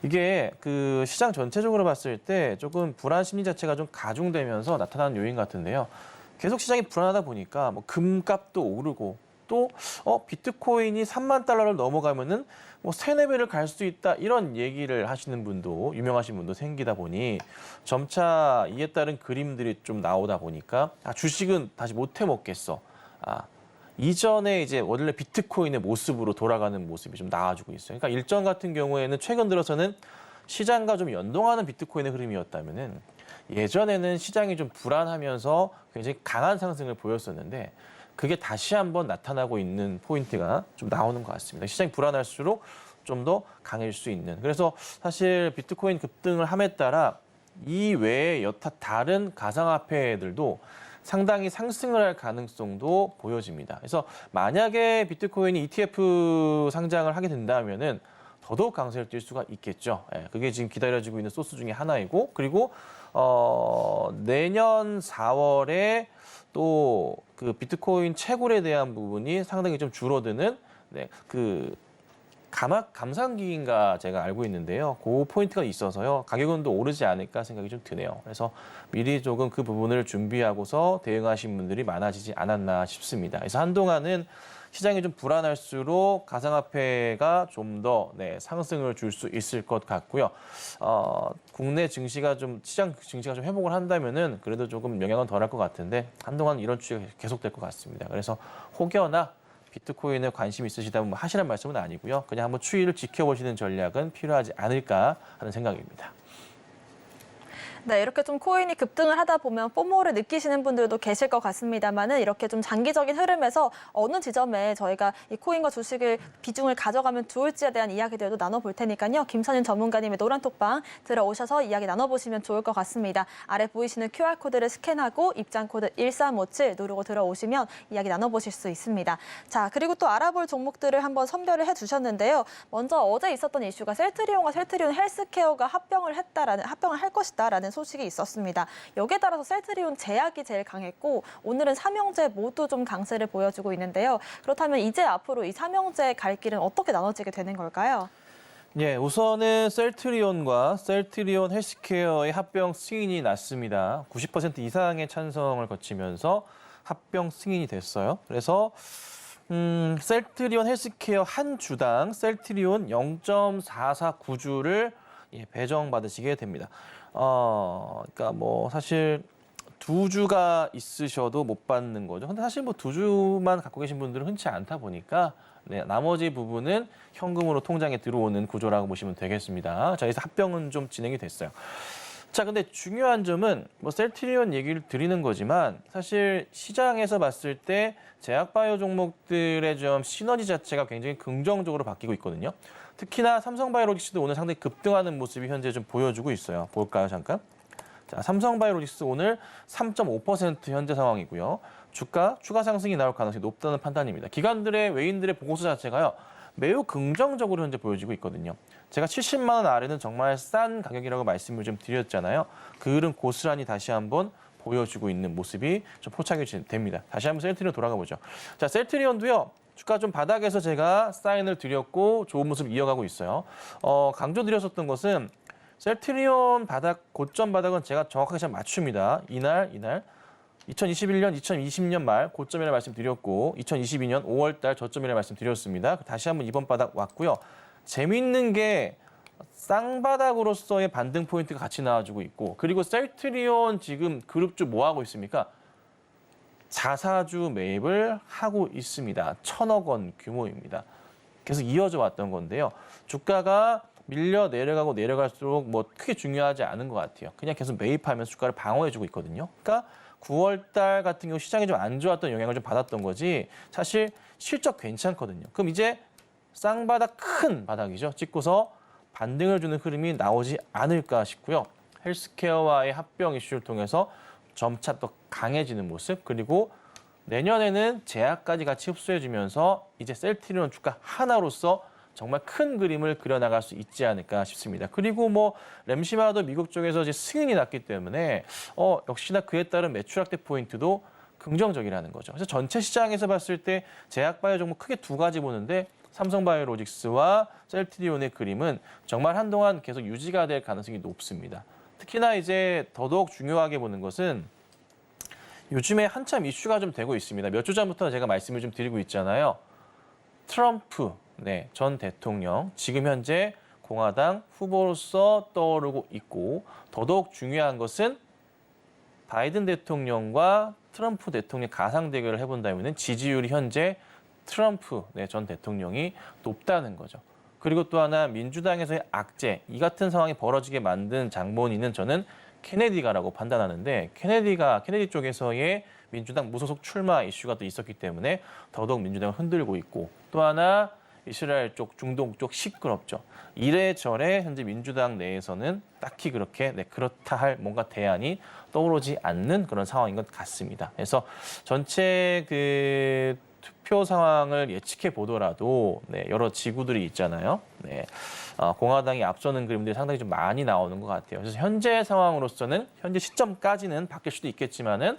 이게 그 시장 전체적으로 봤을 때 조금 불안 심리 자체가 좀 가중되면서 나타나는 요인 같은데요. 계속 시장이 불안하다 보니까 뭐 금값도 오르고 또 비트코인이 3만 달러를 넘어가면은 뭐 3-4배를 갈 수 있다 이런 얘기를 하시는 분도 유명하신 분도 생기다 보니 점차 이에 따른 그림들이 좀 나오다 보니까 주식은 다시 못 해먹겠어. 이전에 이제 원래 비트코인의 모습으로 돌아가는 모습이 좀 나와주고 있어요. 그러니까 일정 같은 경우에는 최근 들어서는 시장과 좀 연동하는 비트코인의 흐름이었다면은 예전에는 시장이 좀 불안하면서 굉장히 강한 상승을 보였었는데 그게 다시 한번 나타나고 있는 포인트가 좀 나오는 것 같습니다. 시장이 불안할수록 좀 더 강해질 수 있는. 그래서 사실 비트코인 급등을 함에 따라 이 외에 여타 다른 가상화폐들도 상당히 상승을 할 가능성도 보여집니다. 그래서 만약에 비트코인이 ETF 상장을 하게 된다면은 더더욱 강세를 띨 수가 있겠죠. 그게 지금 기다려지고 있는 소스 중에 하나이고 그리고 내년 4월에 또 그 비트코인 채굴에 대한 부분이 상당히 좀 줄어드는 그 감산기인가 제가 알고 있는데요. 그 포인트가 있어서요. 가격은 또 오르지 않을까 생각이 좀 드네요. 그래서 미리 조금 그 부분을 준비하고서 대응하신 분들이 많아지지 않았나 싶습니다. 그래서 한동안은 시장이 좀 불안할수록 가상화폐가 좀 더 상승을 줄 수 있을 것 같고요. 국내 증시가 좀 시장 증시가 좀 회복을 한다면은 그래도 조금 영향은 덜할 것 같은데 한동안 이런 추세가 계속될 것 같습니다. 그래서 혹여나 비트코인에 관심 있으시다면 하시란 말씀은 아니고요. 그냥 한번 추이를 지켜보시는 전략은 필요하지 않을까 하는 생각입니다. 네, 이렇게 좀 코인이 급등을 하다 보면 포모를 느끼시는 분들도 계실 것 같습니다만은 이렇게 좀 장기적인 흐름에서 어느 지점에 저희가 이 코인과 주식을 비중을 가져가면 좋을지에 대한 이야기들도 나눠볼 테니까요. 김선윤 전문가님의 노란톡방 들어오셔서 이야기 나눠보시면 좋을 것 같습니다. 아래 보이시는 QR코드를 스캔하고 입장코드 1357 누르고 들어오시면 이야기 나눠보실 수 있습니다. 자, 그리고 또 알아볼 종목들을 한번 선별을 해주셨는데요. 먼저 어제 있었던 이슈가 셀트리온과 셀트리온 헬스케어가 합병을 할 것이다라는 소식이 있었습니다. 여기에 따라서 셀트리온 제약이 제일 강했고 오늘은 삼형제 모두 좀 강세를 보여주고 있는데요. 그렇다면 이제 앞으로 이 삼형제 갈 길은 어떻게 나눠지게 되는 걸까요? 예, 우선은 셀트리온과 셀트리온 헬스케어의 합병 승인이 났습니다. 90% 이상의 찬성을 거치면서 합병 승인이 됐어요. 그래서 셀트리온 헬스케어 한 주당 셀트리온 0.449주를 배정받으시게 됩니다. 그러니까 뭐 사실 두 주가 있으셔도 못 받는 거죠. 근데 사실 뭐 두 주만 갖고 계신 분들은 흔치 않다 보니까 나머지 부분은 현금으로 통장에 들어오는 구조라고 보시면 되겠습니다. 자, 그래서 합병은 좀 진행이 됐어요. 자, 근데 중요한 점은 뭐 셀트리온 얘기를 드리는 거지만 사실 시장에서 봤을 때 제약바이오 종목들의 좀 시너지 자체가 굉장히 긍정적으로 바뀌고 있거든요. 특히나 삼성바이오로직스도 오늘 상당히 급등하는 모습이 현재 좀 보여주고 있어요. 볼까요, 잠깐? 자, 삼성바이오로직스 오늘 3.5% 현재 상황이고요. 주가 추가 상승이 나올 가능성이 높다는 판단입니다. 기관들의 외인들의 보고서 자체가요. 매우 긍정적으로 현재 보여지고 있거든요. 제가 70만 원 아래는 정말 싼 가격이라고 말씀을 좀 드렸잖아요. 그 흐름 고스란히 다시 한번 보여주고 있는 모습이 좀 포착이 됩니다. 다시 한번 셀트리온 돌아가 보죠. 자, 셀트리온도요. 주가 좀 바닥에서 제가 사인을 드렸고 좋은 모습 이어가고 있어요. 강조드렸었던 것은 셀트리온 바닥, 고점 바닥은 제가 정확하게 잘 맞춥니다. 이날 2021년, 2020년 말 고점이라 말씀드렸고 2022년 5월 달 저점이라 말씀드렸습니다. 다시 한번 이번 바닥 왔고요. 재밌는 게 쌍바닥으로서의 반등 포인트가 같이 나와주고 있고 그리고 셀트리온 지금 그룹주 뭐 하고 있습니까? 자사주 매입을 하고 있습니다. 1,000억 원 규모입니다. 계속 이어져 왔던 건데요. 주가가 밀려 내려가고 내려갈수록 뭐 크게 중요하지 않은 것 같아요. 그냥 계속 매입하면서 주가를 방어해주고 있거든요. 그러니까 9월 달 같은 경우 시장이 좀 안 좋았던 영향을 좀 받았던 거지 사실 실적 괜찮거든요. 그럼 이제 쌍바닥 큰 바닥이죠. 찍고서 반등을 주는 흐름이 나오지 않을까 싶고요. 헬스케어와의 합병 이슈를 통해서 점차 더 강해지는 모습 그리고 내년에는 제약까지 같이 흡수해주면서 이제 셀트리온 주가 하나로서 정말 큰 그림을 그려나갈 수 있지 않을까 싶습니다. 그리고 뭐 램시마도 미국 쪽에서 이제 승인이 났기 때문에 역시나 그에 따른 매출 확대 포인트도 긍정적이라는 거죠. 그래서 전체 시장에서 봤을 때 제약바이오 종목 크게 두 가지 보는데 삼성바이오로직스와 셀트리온의 그림은 정말 한동안 계속 유지가 될 가능성이 높습니다. 특히나 이제 더더욱 중요하게 보는 것은 요즘에 한참 이슈가 좀 되고 있습니다. 몇 주 전부터 제가 말씀을 좀 드리고 있잖아요. 트럼프 전 대통령 지금 현재 공화당 후보로서 떠오르고 있고 더더욱 중요한 것은 바이든 대통령과 트럼프 대통령 가상 대결을 해본다면 지지율이 현재 트럼프 전 대통령이 높다는 거죠. 그리고 또 하나 민주당에서의 악재, 이 같은 상황이 벌어지게 만든 장본인은 저는 케네디가라고 판단하는데 케네디 쪽에서의 민주당 무소속 출마 이슈가 또 있었기 때문에 더더욱 민주당을 흔들고 있고 또 하나 이스라엘 쪽, 중동 쪽 시끄럽죠. 이래저래 현재 민주당 내에서는 딱히 그렇게 그렇다 할 뭔가 대안이 떠오르지 않는 그런 상황인 것 같습니다. 그래서 전체 그 투표 상황을 예측해 보더라도 여러 지구들이 있잖아요. 공화당이 앞서는 그림들이 상당히 좀 많이 나오는 것 같아요. 그래서 현재 상황으로서는 현재 시점까지는 바뀔 수도 있겠지만은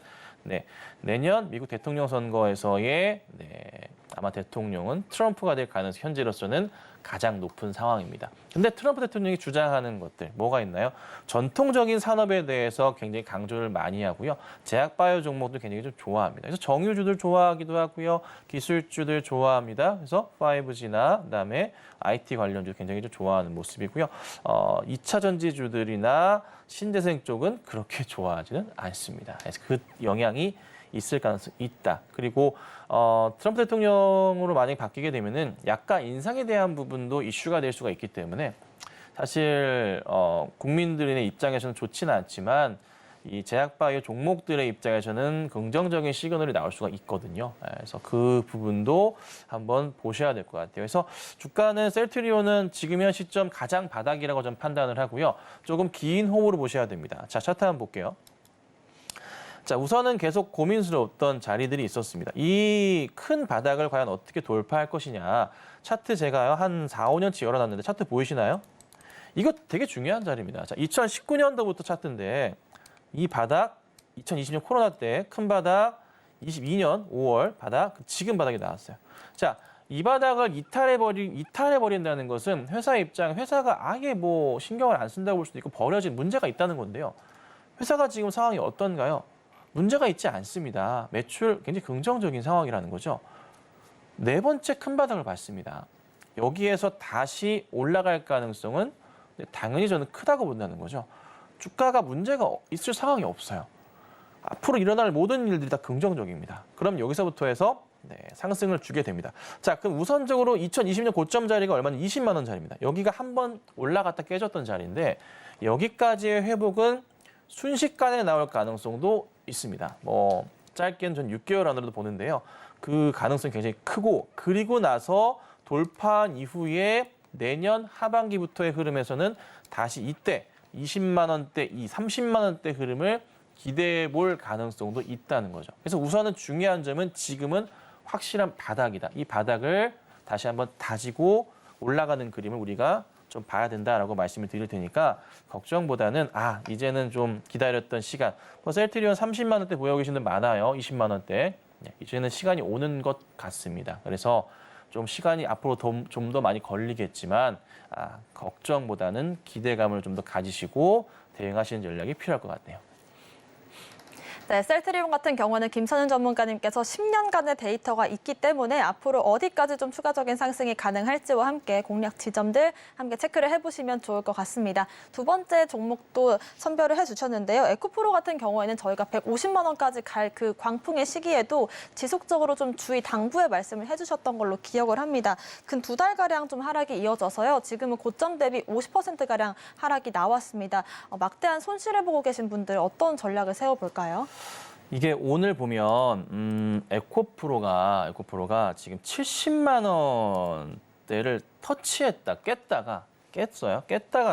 내년 미국 대통령 선거에서의 아마 대통령은 트럼프가 될 가능성이 현재로서는 가장 높은 상황입니다. 근데 트럼프 대통령이 주장하는 것들 뭐가 있나요? 전통적인 산업에 대해서 굉장히 강조를 많이 하고요. 제약바이오 종목도 굉장히 좀 좋아합니다. 그래서 정유주들 좋아하기도 하고요. 기술주들 좋아합니다. 그래서 5G나 그다음에 IT 관련주 굉장히 좀 좋아하는 모습이고요. 2차 전지주들이나 신재생 쪽은 그렇게 좋아하지는 않습니다. 그래서 그 영향이 있을 가능성이 있다. 그리고 트럼프 대통령으로 만약에 바뀌게 되면은 약간 인상에 대한 부분도 이슈가 될 수가 있기 때문에 사실 국민들의 입장에서는 좋지는 않지만 이 제약바이오 종목들의 입장에서는 긍정적인 시그널이 나올 수가 있거든요. 그래서 그 부분도 한번 보셔야 될 것 같아요. 그래서 주가는 셀트리온은 지금 현 시점 가장 바닥이라고 좀 판단을 하고요. 조금 긴 호흡으로 보셔야 됩니다. 자, 차트 한번 볼게요. 자, 우선은 계속 고민스러웠던 자리들이 있었습니다. 이 큰 바닥을 과연 어떻게 돌파할 것이냐. 차트 제가 한 4, 5년치 열어놨는데 차트 보이시나요? 이거 되게 중요한 자리입니다. 자, 2019년도부터 차트인데 이 바닥, 2020년 코로나 때 큰 바닥, 22년 5월 바닥, 지금 바닥이 나왔어요. 자, 이 바닥을 이탈해버린다는 것은 회사가 아예 뭐 신경을 안 쓴다고 볼 수도 있고 버려진 문제가 있다는 건데요. 회사가 지금 상황이 어떤가요? 문제가 있지 않습니다. 매출 굉장히 긍정적인 상황이라는 거죠. 네 번째 큰 바닥을 봤습니다. 여기에서 다시 올라갈 가능성은 당연히 저는 크다고 본다는 거죠. 주가가 문제가 있을 상황이 없어요. 앞으로 일어날 모든 일들이 다 긍정적입니다. 그럼 여기서부터 해서 상승을 주게 됩니다. 자, 그럼 우선적으로 2020년 고점 자리가 얼마나 20만 원 자리입니다. 여기가 한번 올라갔다 깨졌던 자리인데 여기까지의 회복은 순식간에 나올 가능성도 있습니다. 뭐 짧게는 전 6개월 안으로도 보는데요. 그 가능성이 굉장히 크고 그리고 나서 돌파한 이후에 내년 하반기부터의 흐름에서는 다시 이때 20만 원대, 이 30만 원대 흐름을 기대해 볼 가능성도 있다는 거죠. 그래서 우선은 중요한 점은 지금은 확실한 바닥이다. 이 바닥을 다시 한번 다지고 올라가는 그림을 우리가 좀 봐야 된다라고 말씀을 드릴 테니까 걱정보다는 이제는 좀 기다렸던 시간. 뭐 셀트리온 30만 원대 보유하고 계신 분들 많아요. 20만 원대. 이제는 시간이 오는 것 같습니다. 그래서 좀 시간이 앞으로 좀 더 많이 걸리겠지만 걱정보다는 기대감을 좀 더 가지시고 대응하시는 전략이 필요할 것 같네요. 네, 셀트리온 같은 경우는 김선윤 전문가님께서 10년간의 데이터가 있기 때문에 앞으로 어디까지 좀 추가적인 상승이 가능할지와 함께 공략 지점들 함께 체크를 해보시면 좋을 것 같습니다. 두 번째 종목도 선별을 해주셨는데요. 에코프로 같은 경우에는 저희가 150만 원까지 갈 그 광풍의 시기에도 지속적으로 좀 주의 당부의 말씀을 해주셨던 걸로 기억을 합니다. 근 2달가량 좀 하락이 이어져서요. 지금은 고점 대비 50%가량 하락이 나왔습니다. 막대한 손실을 보고 계신 분들 어떤 전략을 세워볼까요? 이게 오늘 보면 에코프로가 지금 70만 원대를 터치했다 깼다가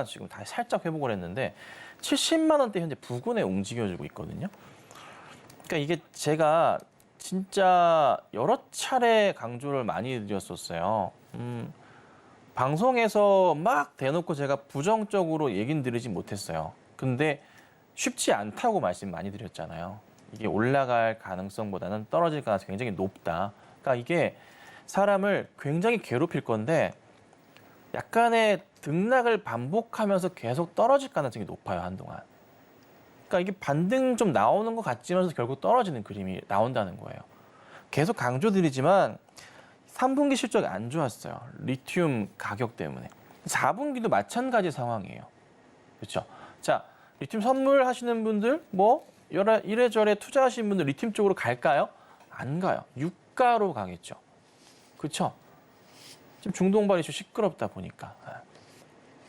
지금 다시 살짝 회복을 했는데 70만 원대 현재 부근에 움직여주고 있거든요. 그러니까 이게 제가 진짜 여러 차례 강조를 많이 드렸었어요. 방송에서 막 대놓고 제가 부정적으로 얘기는 드리지 못했어요. 근데 쉽지 않다고 말씀 많이 드렸잖아요. 이게 올라갈 가능성보다는 떨어질 가능성이 굉장히 높다. 그러니까 이게 사람을 굉장히 괴롭힐 건데 약간의 등락을 반복하면서 계속 떨어질 가능성이 높아요, 한동안. 그러니까 이게 반등 좀 나오는 것 같지만서 결국 떨어지는 그림이 나온다는 거예요. 계속 강조드리지만 3분기 실적이 안 좋았어요. 리튬 가격 때문에. 4분기도 마찬가지 상황이에요. 그렇죠? 자, 리튬 선물하시는 분들 뭐 이래저래 투자하시는 분들 리튬 쪽으로 갈까요? 안 가요. 유가로 가겠죠. 그렇죠? 지금 중동발 이슈 시끄럽다 보니까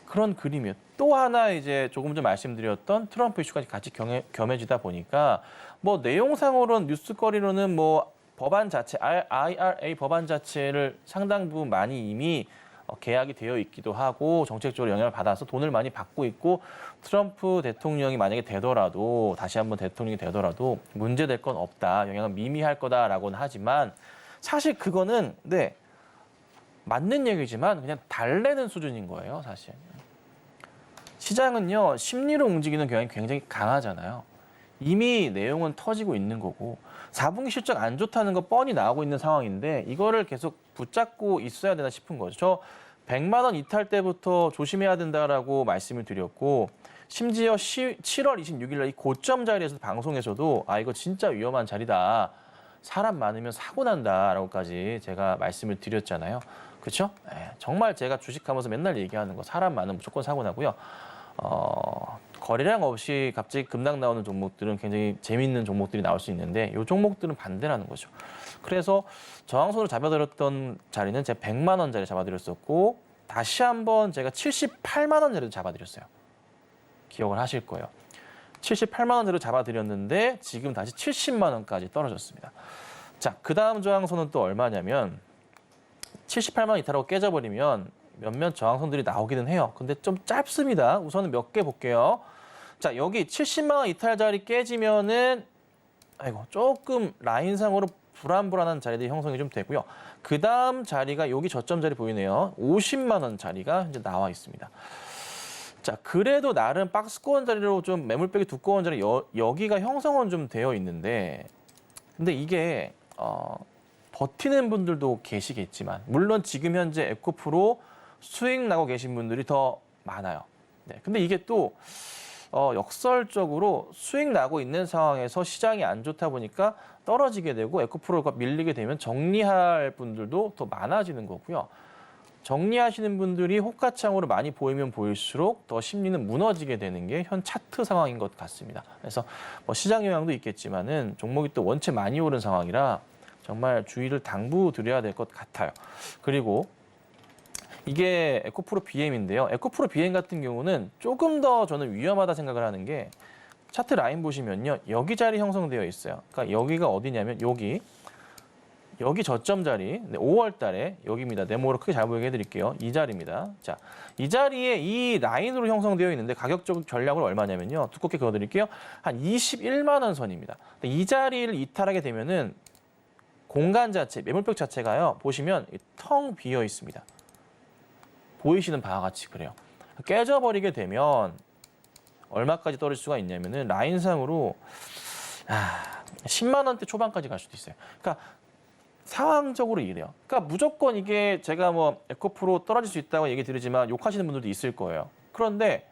그런 그림이에요. 또 하나 이제 조금 전 말씀드렸던 트럼프 이슈까지 같이 겸해지다 보니까 뭐 내용상으로는 뉴스거리로는 뭐 법안 자체, IRA 법안 자체를 상당 부분 많이 이미 계약이 되어 있기도 하고 정책적으로 영향을 받아서 돈을 많이 받고 있고 트럼프 대통령이 만약에 되더라도 다시 한번 대통령이 되더라도 문제될 건 없다. 영향은 미미할 거다라고는 하지만 사실 그거는 맞는 얘기지만 그냥 달래는 수준인 거예요, 사실. 시장은요, 심리로 움직이는 경향이 굉장히 강하잖아요. 이미 내용은 터지고 있는 거고 4분기 실적 안 좋다는 거 뻔히 나오고 있는 상황인데 이거를 계속 붙잡고 있어야 되나 싶은 거죠. 저 100만 원 이탈 때부터 조심해야 된다라고 말씀을 드렸고 심지어 7월 26일 날 이 고점 자리에서 방송에서도 이거 진짜 위험한 자리다. 사람 많으면 사고 난다라고까지 제가 말씀을 드렸잖아요. 그렇죠? 정말 제가 주식하면서 맨날 얘기하는 거 사람 많으면 무조건 사고 나고요. 거래량 없이 갑자기 급락 나오는 종목들은 굉장히 재미있는 종목들이 나올 수 있는데 이 종목들은 반대라는 거죠. 그래서 저항선으로 잡아드렸던 자리는 제가 100만 원 자리 잡아드렸었고 다시 한번 제가 78만 원짜리도 잡아드렸어요. 기억을 하실 거예요. 78만 원대로 잡아드렸는데 지금 다시 70만 원까지 떨어졌습니다. 자, 그 다음 저항선은 또 얼마냐면 78만 원 이탈하고 깨져버리면 몇몇 저항선들이 나오기는 해요. 근데 좀 짧습니다. 우선은 몇 개 볼게요. 자, 여기 70만 원 이탈 자리 깨지면은 아이고 조금 라인상으로 불안불안한 자리들이 형성이 좀 되고요. 그 다음 자리가 여기 저점 자리 보이네요. 50만 원 자리가 이제 나와 있습니다. 자, 그래도 나름 박스권 자리로 좀 매물백이 두꺼운 자리 여기가 형성은 좀 되어 있는데 근데 이게 버티는 분들도 계시겠지만 물론 지금 현재 에코프로 수익 나고 계신 분들이 더 많아요. 네, 근데 이게 또 역설적으로 수익 나고 있는 상황에서 시장이 안 좋다 보니까 떨어지게 되고 에코프로가 밀리게 되면 정리할 분들도 더 많아지는 거고요. 정리하시는 분들이 호가창으로 많이 보이면 보일수록 더 심리는 무너지게 되는 게 현 차트 상황인 것 같습니다. 그래서 뭐 시장 영향도 있겠지만은 종목이 또 원체 많이 오른 상황이라 정말 주의를 당부드려야 될 것 같아요. 그리고 이게 에코프로 BM인데요. 에코프로 BM 같은 경우는 조금 더 저는 위험하다 생각을 하는 게 차트 라인 보시면요. 여기 자리 형성되어 있어요. 그러니까 여기가 어디냐면 여기 저점 자리, 5월 달에 여기입니다. 네모로 크게 잘 보이게 해드릴게요. 이 자리입니다. 자, 이 자리에 이 라인으로 형성되어 있는데 가격적 전략으로 얼마냐면요. 두껍게 그어드릴게요. 한 21만 원 선입니다. 이 자리를 이탈하게 되면은 공간 자체, 매물벽 자체가요. 보시면 텅 비어 있습니다. 보이시는 바와 같이 그래요. 깨져버리게 되면 얼마까지 떨어질 수가 있냐면은 라인상으로 10만 원대 초반까지 갈 수도 있어요. 그러니까 상황적으로 이래요. 그러니까 무조건 이게 제가 뭐 에코프로 떨어질 수 있다고 얘기 드리지만 욕하시는 분들도 있을 거예요. 그런데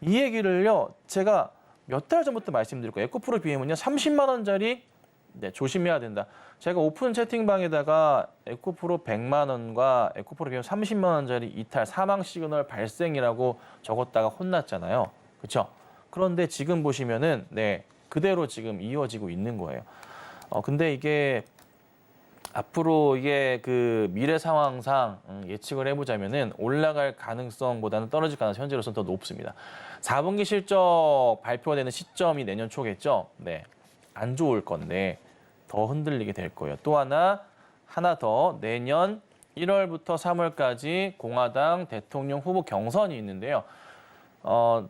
이 얘기를요, 제가 몇 달 전부터 말씀드릴 거예요. 에코프로 BM은요, 30만 원짜리 조심해야 된다. 제가 오픈 채팅방에다가 에코프로 100만 원과 에코프로 BM 30만 원짜리 이탈 사망 시그널 발생이라고 적었다가 혼났잖아요. 그렇죠? 그런데 지금 보시면은 그대로 지금 이어지고 있는 거예요. 근데 이게 앞으로 이게 그 미래 상황상 예측을 해보자면은 올라갈 가능성보다는 떨어질 가능성이 현재로서는 더 높습니다. 4분기 실적 발표되는 시점이 내년 초겠죠. 네, 안 좋을 건데 더 흔들리게 될 거예요. 또 하나 더 내년 1월부터 3월까지 공화당 대통령 후보 경선이 있는데요.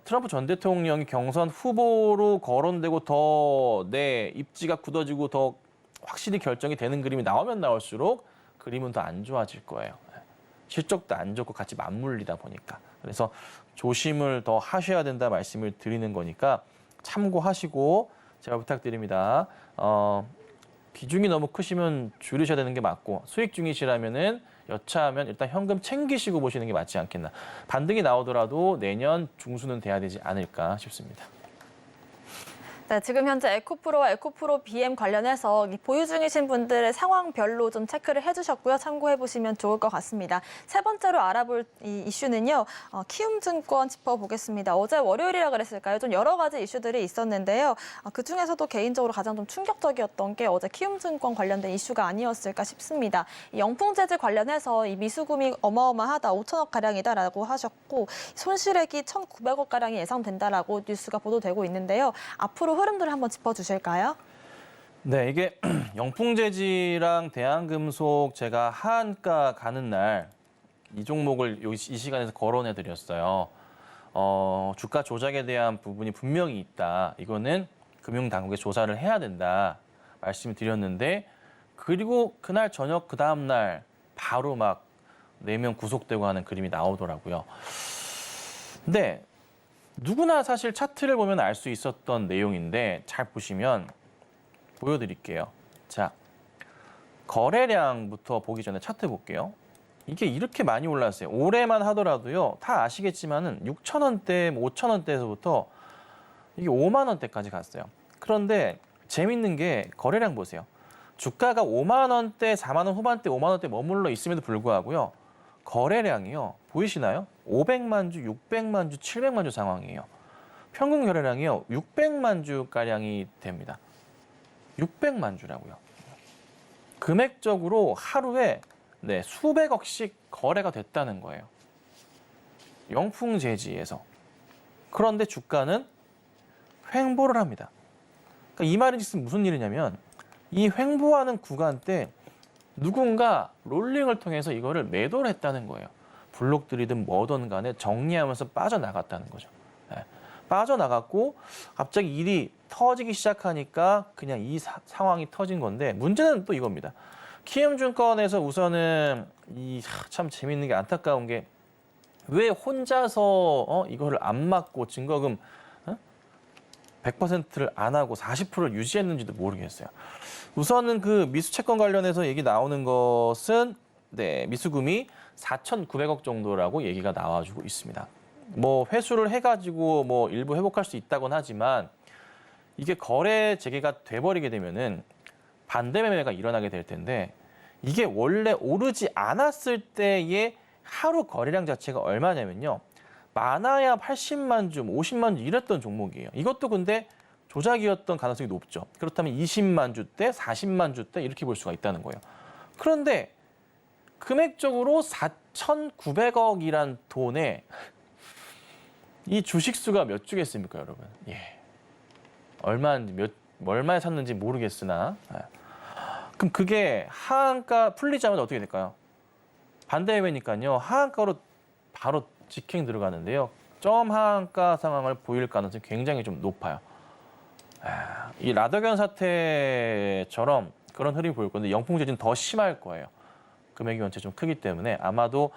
트럼프 전 대통령이 경선 후보로 거론되고 더 내 입지가 굳어지고 더 확실히 결정이 되는 그림이 나오면 나올수록 그림은 더 안 좋아질 거예요. 실적도 안 좋고 같이 맞물리다 보니까. 그래서 조심을 더 하셔야 된다 말씀을 드리는 거니까 참고하시고 제가 부탁드립니다. 비중이 너무 크시면 줄이셔야 되는 게 맞고 수익 중이시라면은 여차하면 일단 현금 챙기시고 보시는 게 맞지 않겠나. 반등이 나오더라도 내년 중순은 돼야 되지 않을까 싶습니다. 네, 지금 현재 에코프로와 에코프로 BM 관련해서 보유 중이신 분들의 상황별로 좀 체크를 해주셨고요. 참고해보시면 좋을 것 같습니다. 세 번째로 알아볼 이 이슈는요. 키움증권 짚어보겠습니다. 어제 월요일이라 그랬을까요? 좀 여러 가지 이슈들이 있었는데요. 그중에서도 개인적으로 가장 좀 충격적이었던 게 어제 키움증권 관련된 이슈가 아니었을까 싶습니다. 이 영풍재질 관련해서 이 미수금이 어마어마하다, 5천억 가량이다라고 하셨고 손실액이 1,900억 가량이 예상된다라고 뉴스가 보도되고 있는데요. 앞으로 흐름들을 한번 짚어주실까요? 네, 이게 영풍재지랑 대한금속 제가 하한가 가는 날 이 종목을 이 시간에서 거론해 드렸어요. 주가 조작에 대한 부분이 분명히 있다. 이거는 금융당국에 조사를 해야 된다 말씀을 드렸는데 그리고 그날 저녁 그 다음 날 바로 막 4명 구속되고 하는 그림이 나오더라고요. 근데 누구나 사실 차트를 보면 알 수 있었던 내용인데 잘 보시면 보여드릴게요. 자, 거래량부터 보기 전에 차트 볼게요. 이게 이렇게 많이 올랐어요. 올해만 하더라도요. 다 아시겠지만은 6천 원대, 5천 원대에서부터 이게 5만 원대까지 갔어요. 그런데 재밌는 게 거래량 보세요. 주가가 5만 원대, 4만 원 후반대, 5만 원대 머물러 있음에도 불구하고요. 거래량이요. 보이시나요? 500만 주, 600만 주, 700만 주 상황이에요. 평균 거래량이요. 600만 주가량이 됩니다. 600만 주라고요. 금액적으로 하루에 수백억씩 거래가 됐다는 거예요. 영풍재지에서. 그런데 주가는 횡보를 합니다. 그러니까 이 말인즉슨 무슨 일이냐면 이 횡보하는 구간 때 누군가 롤링을 통해서 이거를 매도를 했다는 거예요. 블록들이든 뭐든 간에 정리하면서 빠져나갔다는 거죠. 네. 빠져나갔고 갑자기 일이 터지기 시작하니까 그냥 이 상황이 터진 건데 문제는 또 이겁니다. 키움증권에서 우선은 참 재밌는 게 안타까운 게 왜 혼자서 이거를 안 맞고 증거금 100%를 안 하고 40%를 유지했는지도 모르겠어요. 우선은 그 미수 채권 관련해서 얘기 나오는 것은 미수금이 4,900억 정도라고 얘기가 나와주고 있습니다. 뭐 회수를 해가지고 뭐 일부 회복할 수 있다곤 하지만 이게 거래 재개가 돼버리게 되면은 반대 매매가 일어나게 될 텐데 이게 원래 오르지 않았을 때의 하루 거래량 자체가 얼마냐면요. 많아야 80만 주, 50만 주 이랬던 종목이에요. 이것도 근데 조작이었던 가능성이 높죠. 그렇다면 20만 주대, 40만 주대 이렇게 볼 수가 있다는 거예요. 그런데 금액적으로 4,900억이란 돈에 이 주식수가 몇 주겠습니까, 여러분? 예. 얼마에 샀는지 모르겠으나. 그럼 그게 하한가 풀리자마자 어떻게 될까요? 반대 매매니까요. 하한가로 바로 직행 들어가는데요. 점 하한가 상황을 보일 가능성이 굉장히 좀 높아요. 이 라더견 사태처럼 그런 흐름이 보일 건데 영풍재지는 더 심할 거예요. 금액이 원체 좀 크기 때문에 아마도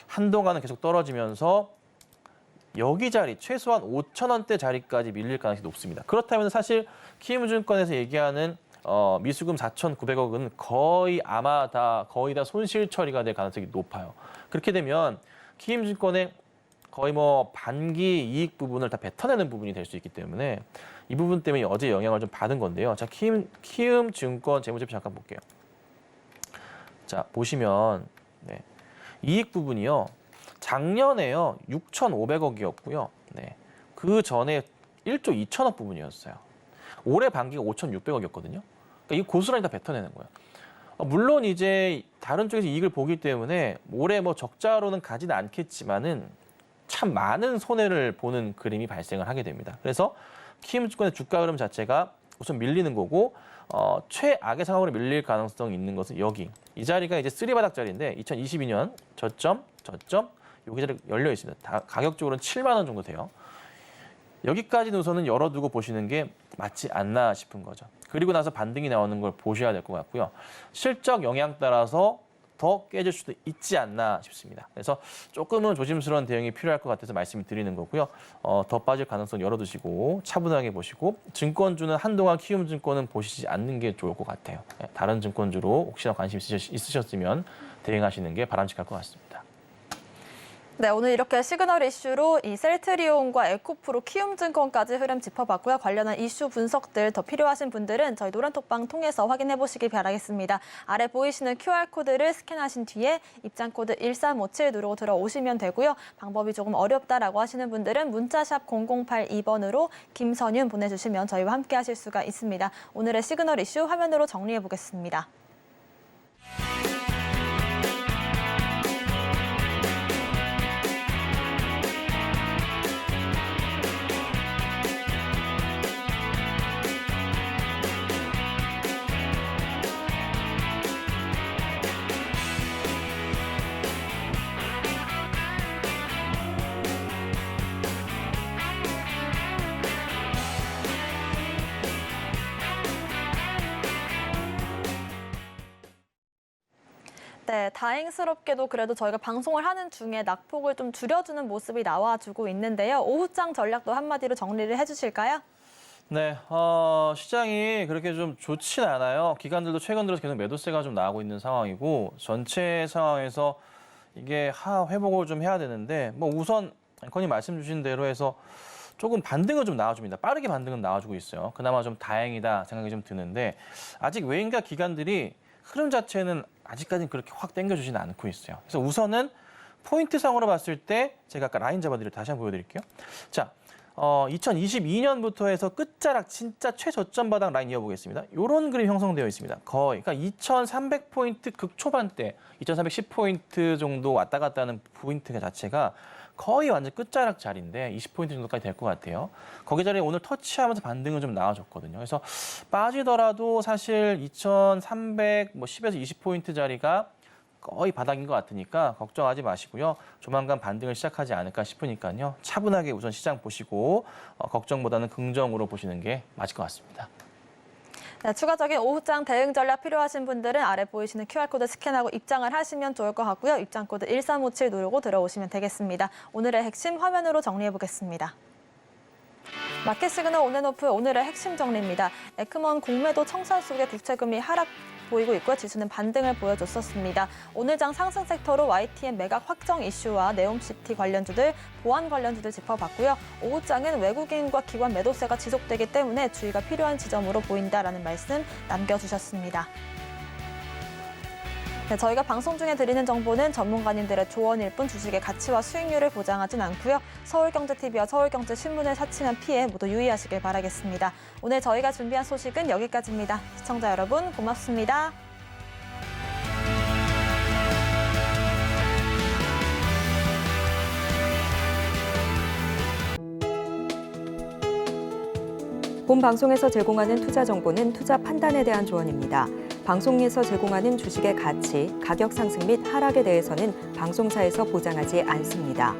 한동안은 계속 떨어지면서 여기 자리 최소한 5,000원대 자리까지 밀릴 가능성이 높습니다. 그렇다면 사실 키움증권에서 얘기하는 미수금 4,900억은 거의 다 손실 처리가 될 가능성이 높아요. 그렇게 되면 키움증권의 거의 뭐 반기 이익 부분을 다 뱉어내는 부분이 될 수 있기 때문에 이 부분 때문에 어제 영향을 좀 받은 건데요. 자, 키움증권 재무제표 잠깐 볼게요. 자, 보시면 이익 부분이요. 작년에요. 6,500억이었고요. 그 전에 1조 2천억 부분이었어요. 올해 반기가 5,600억이었거든요. 그러니까 이 고스란히 다 뱉어내는 거예요. 물론 이제 다른 쪽에서 이익을 보기 때문에 올해 뭐 적자로는 가지는 않겠지만은 참 많은 손해를 보는 그림이 발생을 하게 됩니다. 그래서 키움증권의 주가 흐름 자체가 우선 밀리는 거고 최악의 상황으로 밀릴 가능성이 있는 것은 여기 이 자리가 이제 쓰리바닥 자리인데 2022년 저점 여기 자리 열려 있습니다. 가격적으로는 7만 원 정도 돼요. 여기까지는 우선은 열어두고 보시는 게 맞지 않나 싶은 거죠. 그리고 나서 반등이 나오는 걸 보셔야 될 것 같고요. 실적 영향 따라서 더 깨질 수도 있지 않나 싶습니다. 그래서 조금은 조심스러운 대응이 필요할 것 같아서 말씀을 드리는 거고요. 더 빠질 가능성 열어두시고 차분하게 보시고 증권주는 한동안 키움증권은 보시지 않는 게 좋을 것 같아요. 다른 증권주로 혹시나 관심 있으셨으면 대응하시는 게 바람직할 것 같습니다. 네, 오늘 이렇게 시그널 이슈로 이 셀트리온과 에코프로, 키움증권까지 흐름 짚어봤고요. 관련한 이슈 분석들 더 필요하신 분들은 저희 노란톡방 통해서 확인해 보시기 바라겠습니다. 아래 보이시는 QR코드를 스캔하신 뒤에 입장코드 1357 누르고 들어오시면 되고요. 방법이 조금 어렵다라고 하시는 분들은 문자샵 0082번으로 김선윤 보내주시면 저희와 함께 하실 수가 있습니다. 오늘의 시그널 이슈 화면으로 정리해 보겠습니다. 네, 다행스럽게도 그래도 저희가 방송을 하는 중에 낙폭을 좀 줄여주는 모습이 나와주고 있는데요. 오후장 전략도 한마디로 정리를 해주실까요? 네, 시장이 그렇게 좀 좋진 않아요. 기관들도 최근 들어서 계속 매도세가 좀 나오고 있는 상황이고 전체 상황에서 이게 회복을 좀 해야 되는데 뭐 우선 앵커님 말씀 주신 대로 해서 조금 반등은 좀 나와줍니다. 빠르게 반등은 나와주고 있어요. 그나마 좀 다행이다 생각이 좀 드는데 아직 외인과 기관들이 흐름 자체는 아직까지는 그렇게 확 당겨주지는 않고 있어요. 그래서 우선은 포인트상으로 봤을 때 제가 아까 라인 다시 한번 보여드릴게요. 자, 2022년부터 해서 끝자락 진짜 최저점 바닥 라인 이어보겠습니다. 이런 그림 형성되어 있습니다. 거의 그러니까 2,300포인트 극초반대, 2,310포인트 정도 왔다 갔다 하는 포인트 자체가 거의 완전 끝자락 자리인데 20포인트 정도까지 될 것 같아요. 거기 자리에 오늘 터치하면서 반등은 좀 나와줬거든요. 그래서 빠지더라도 사실 2,300, 10에서 20포인트 자리가 거의 바닥인 것 같으니까 걱정하지 마시고요. 조만간 반등을 시작하지 않을까 싶으니까요. 차분하게 우선 시장 보시고 걱정보다는 긍정으로 보시는 게 맞을 것 같습니다. 네, 추가적인 오후장 대응 전략 필요하신 분들은 아래 보이시는 QR코드 스캔하고 입장을 하시면 좋을 것 같고요. 입장코드 1357 누르고 들어오시면 되겠습니다. 오늘의 핵심 화면으로 정리해 보겠습니다. 마켓 시그널 온앤오프 오늘의 핵심 정리입니다. 에크먼 공매도 청산 속에 국채금리 하락 보이고 있고요. 지수는 반등을 보여줬었습니다. 오늘 장 상승 섹터로 YTN 매각 확정 이슈와 네옴시티 관련주들, 보안 관련주들 짚어봤고요. 오후장은 외국인과 기관 매도세가 지속되기 때문에 주의가 필요한 지점으로 보인다라는 말씀 남겨주셨습니다. 네, 저희가 방송 중에 드리는 정보는 전문가님들의 조언일 뿐 주식의 가치와 수익률을 보장하진 않고요. 서울경제TV와 서울경제신문을 사칭한 피해 모두 유의하시길 바라겠습니다. 오늘 저희가 준비한 소식은 여기까지입니다. 시청자 여러분 고맙습니다. 본 방송에서 제공하는 투자 정보는 투자 판단에 대한 조언입니다. 방송에서 제공하는 주식의 가치, 가격 상승 및 하락에 대해서는 방송사에서 보장하지 않습니다.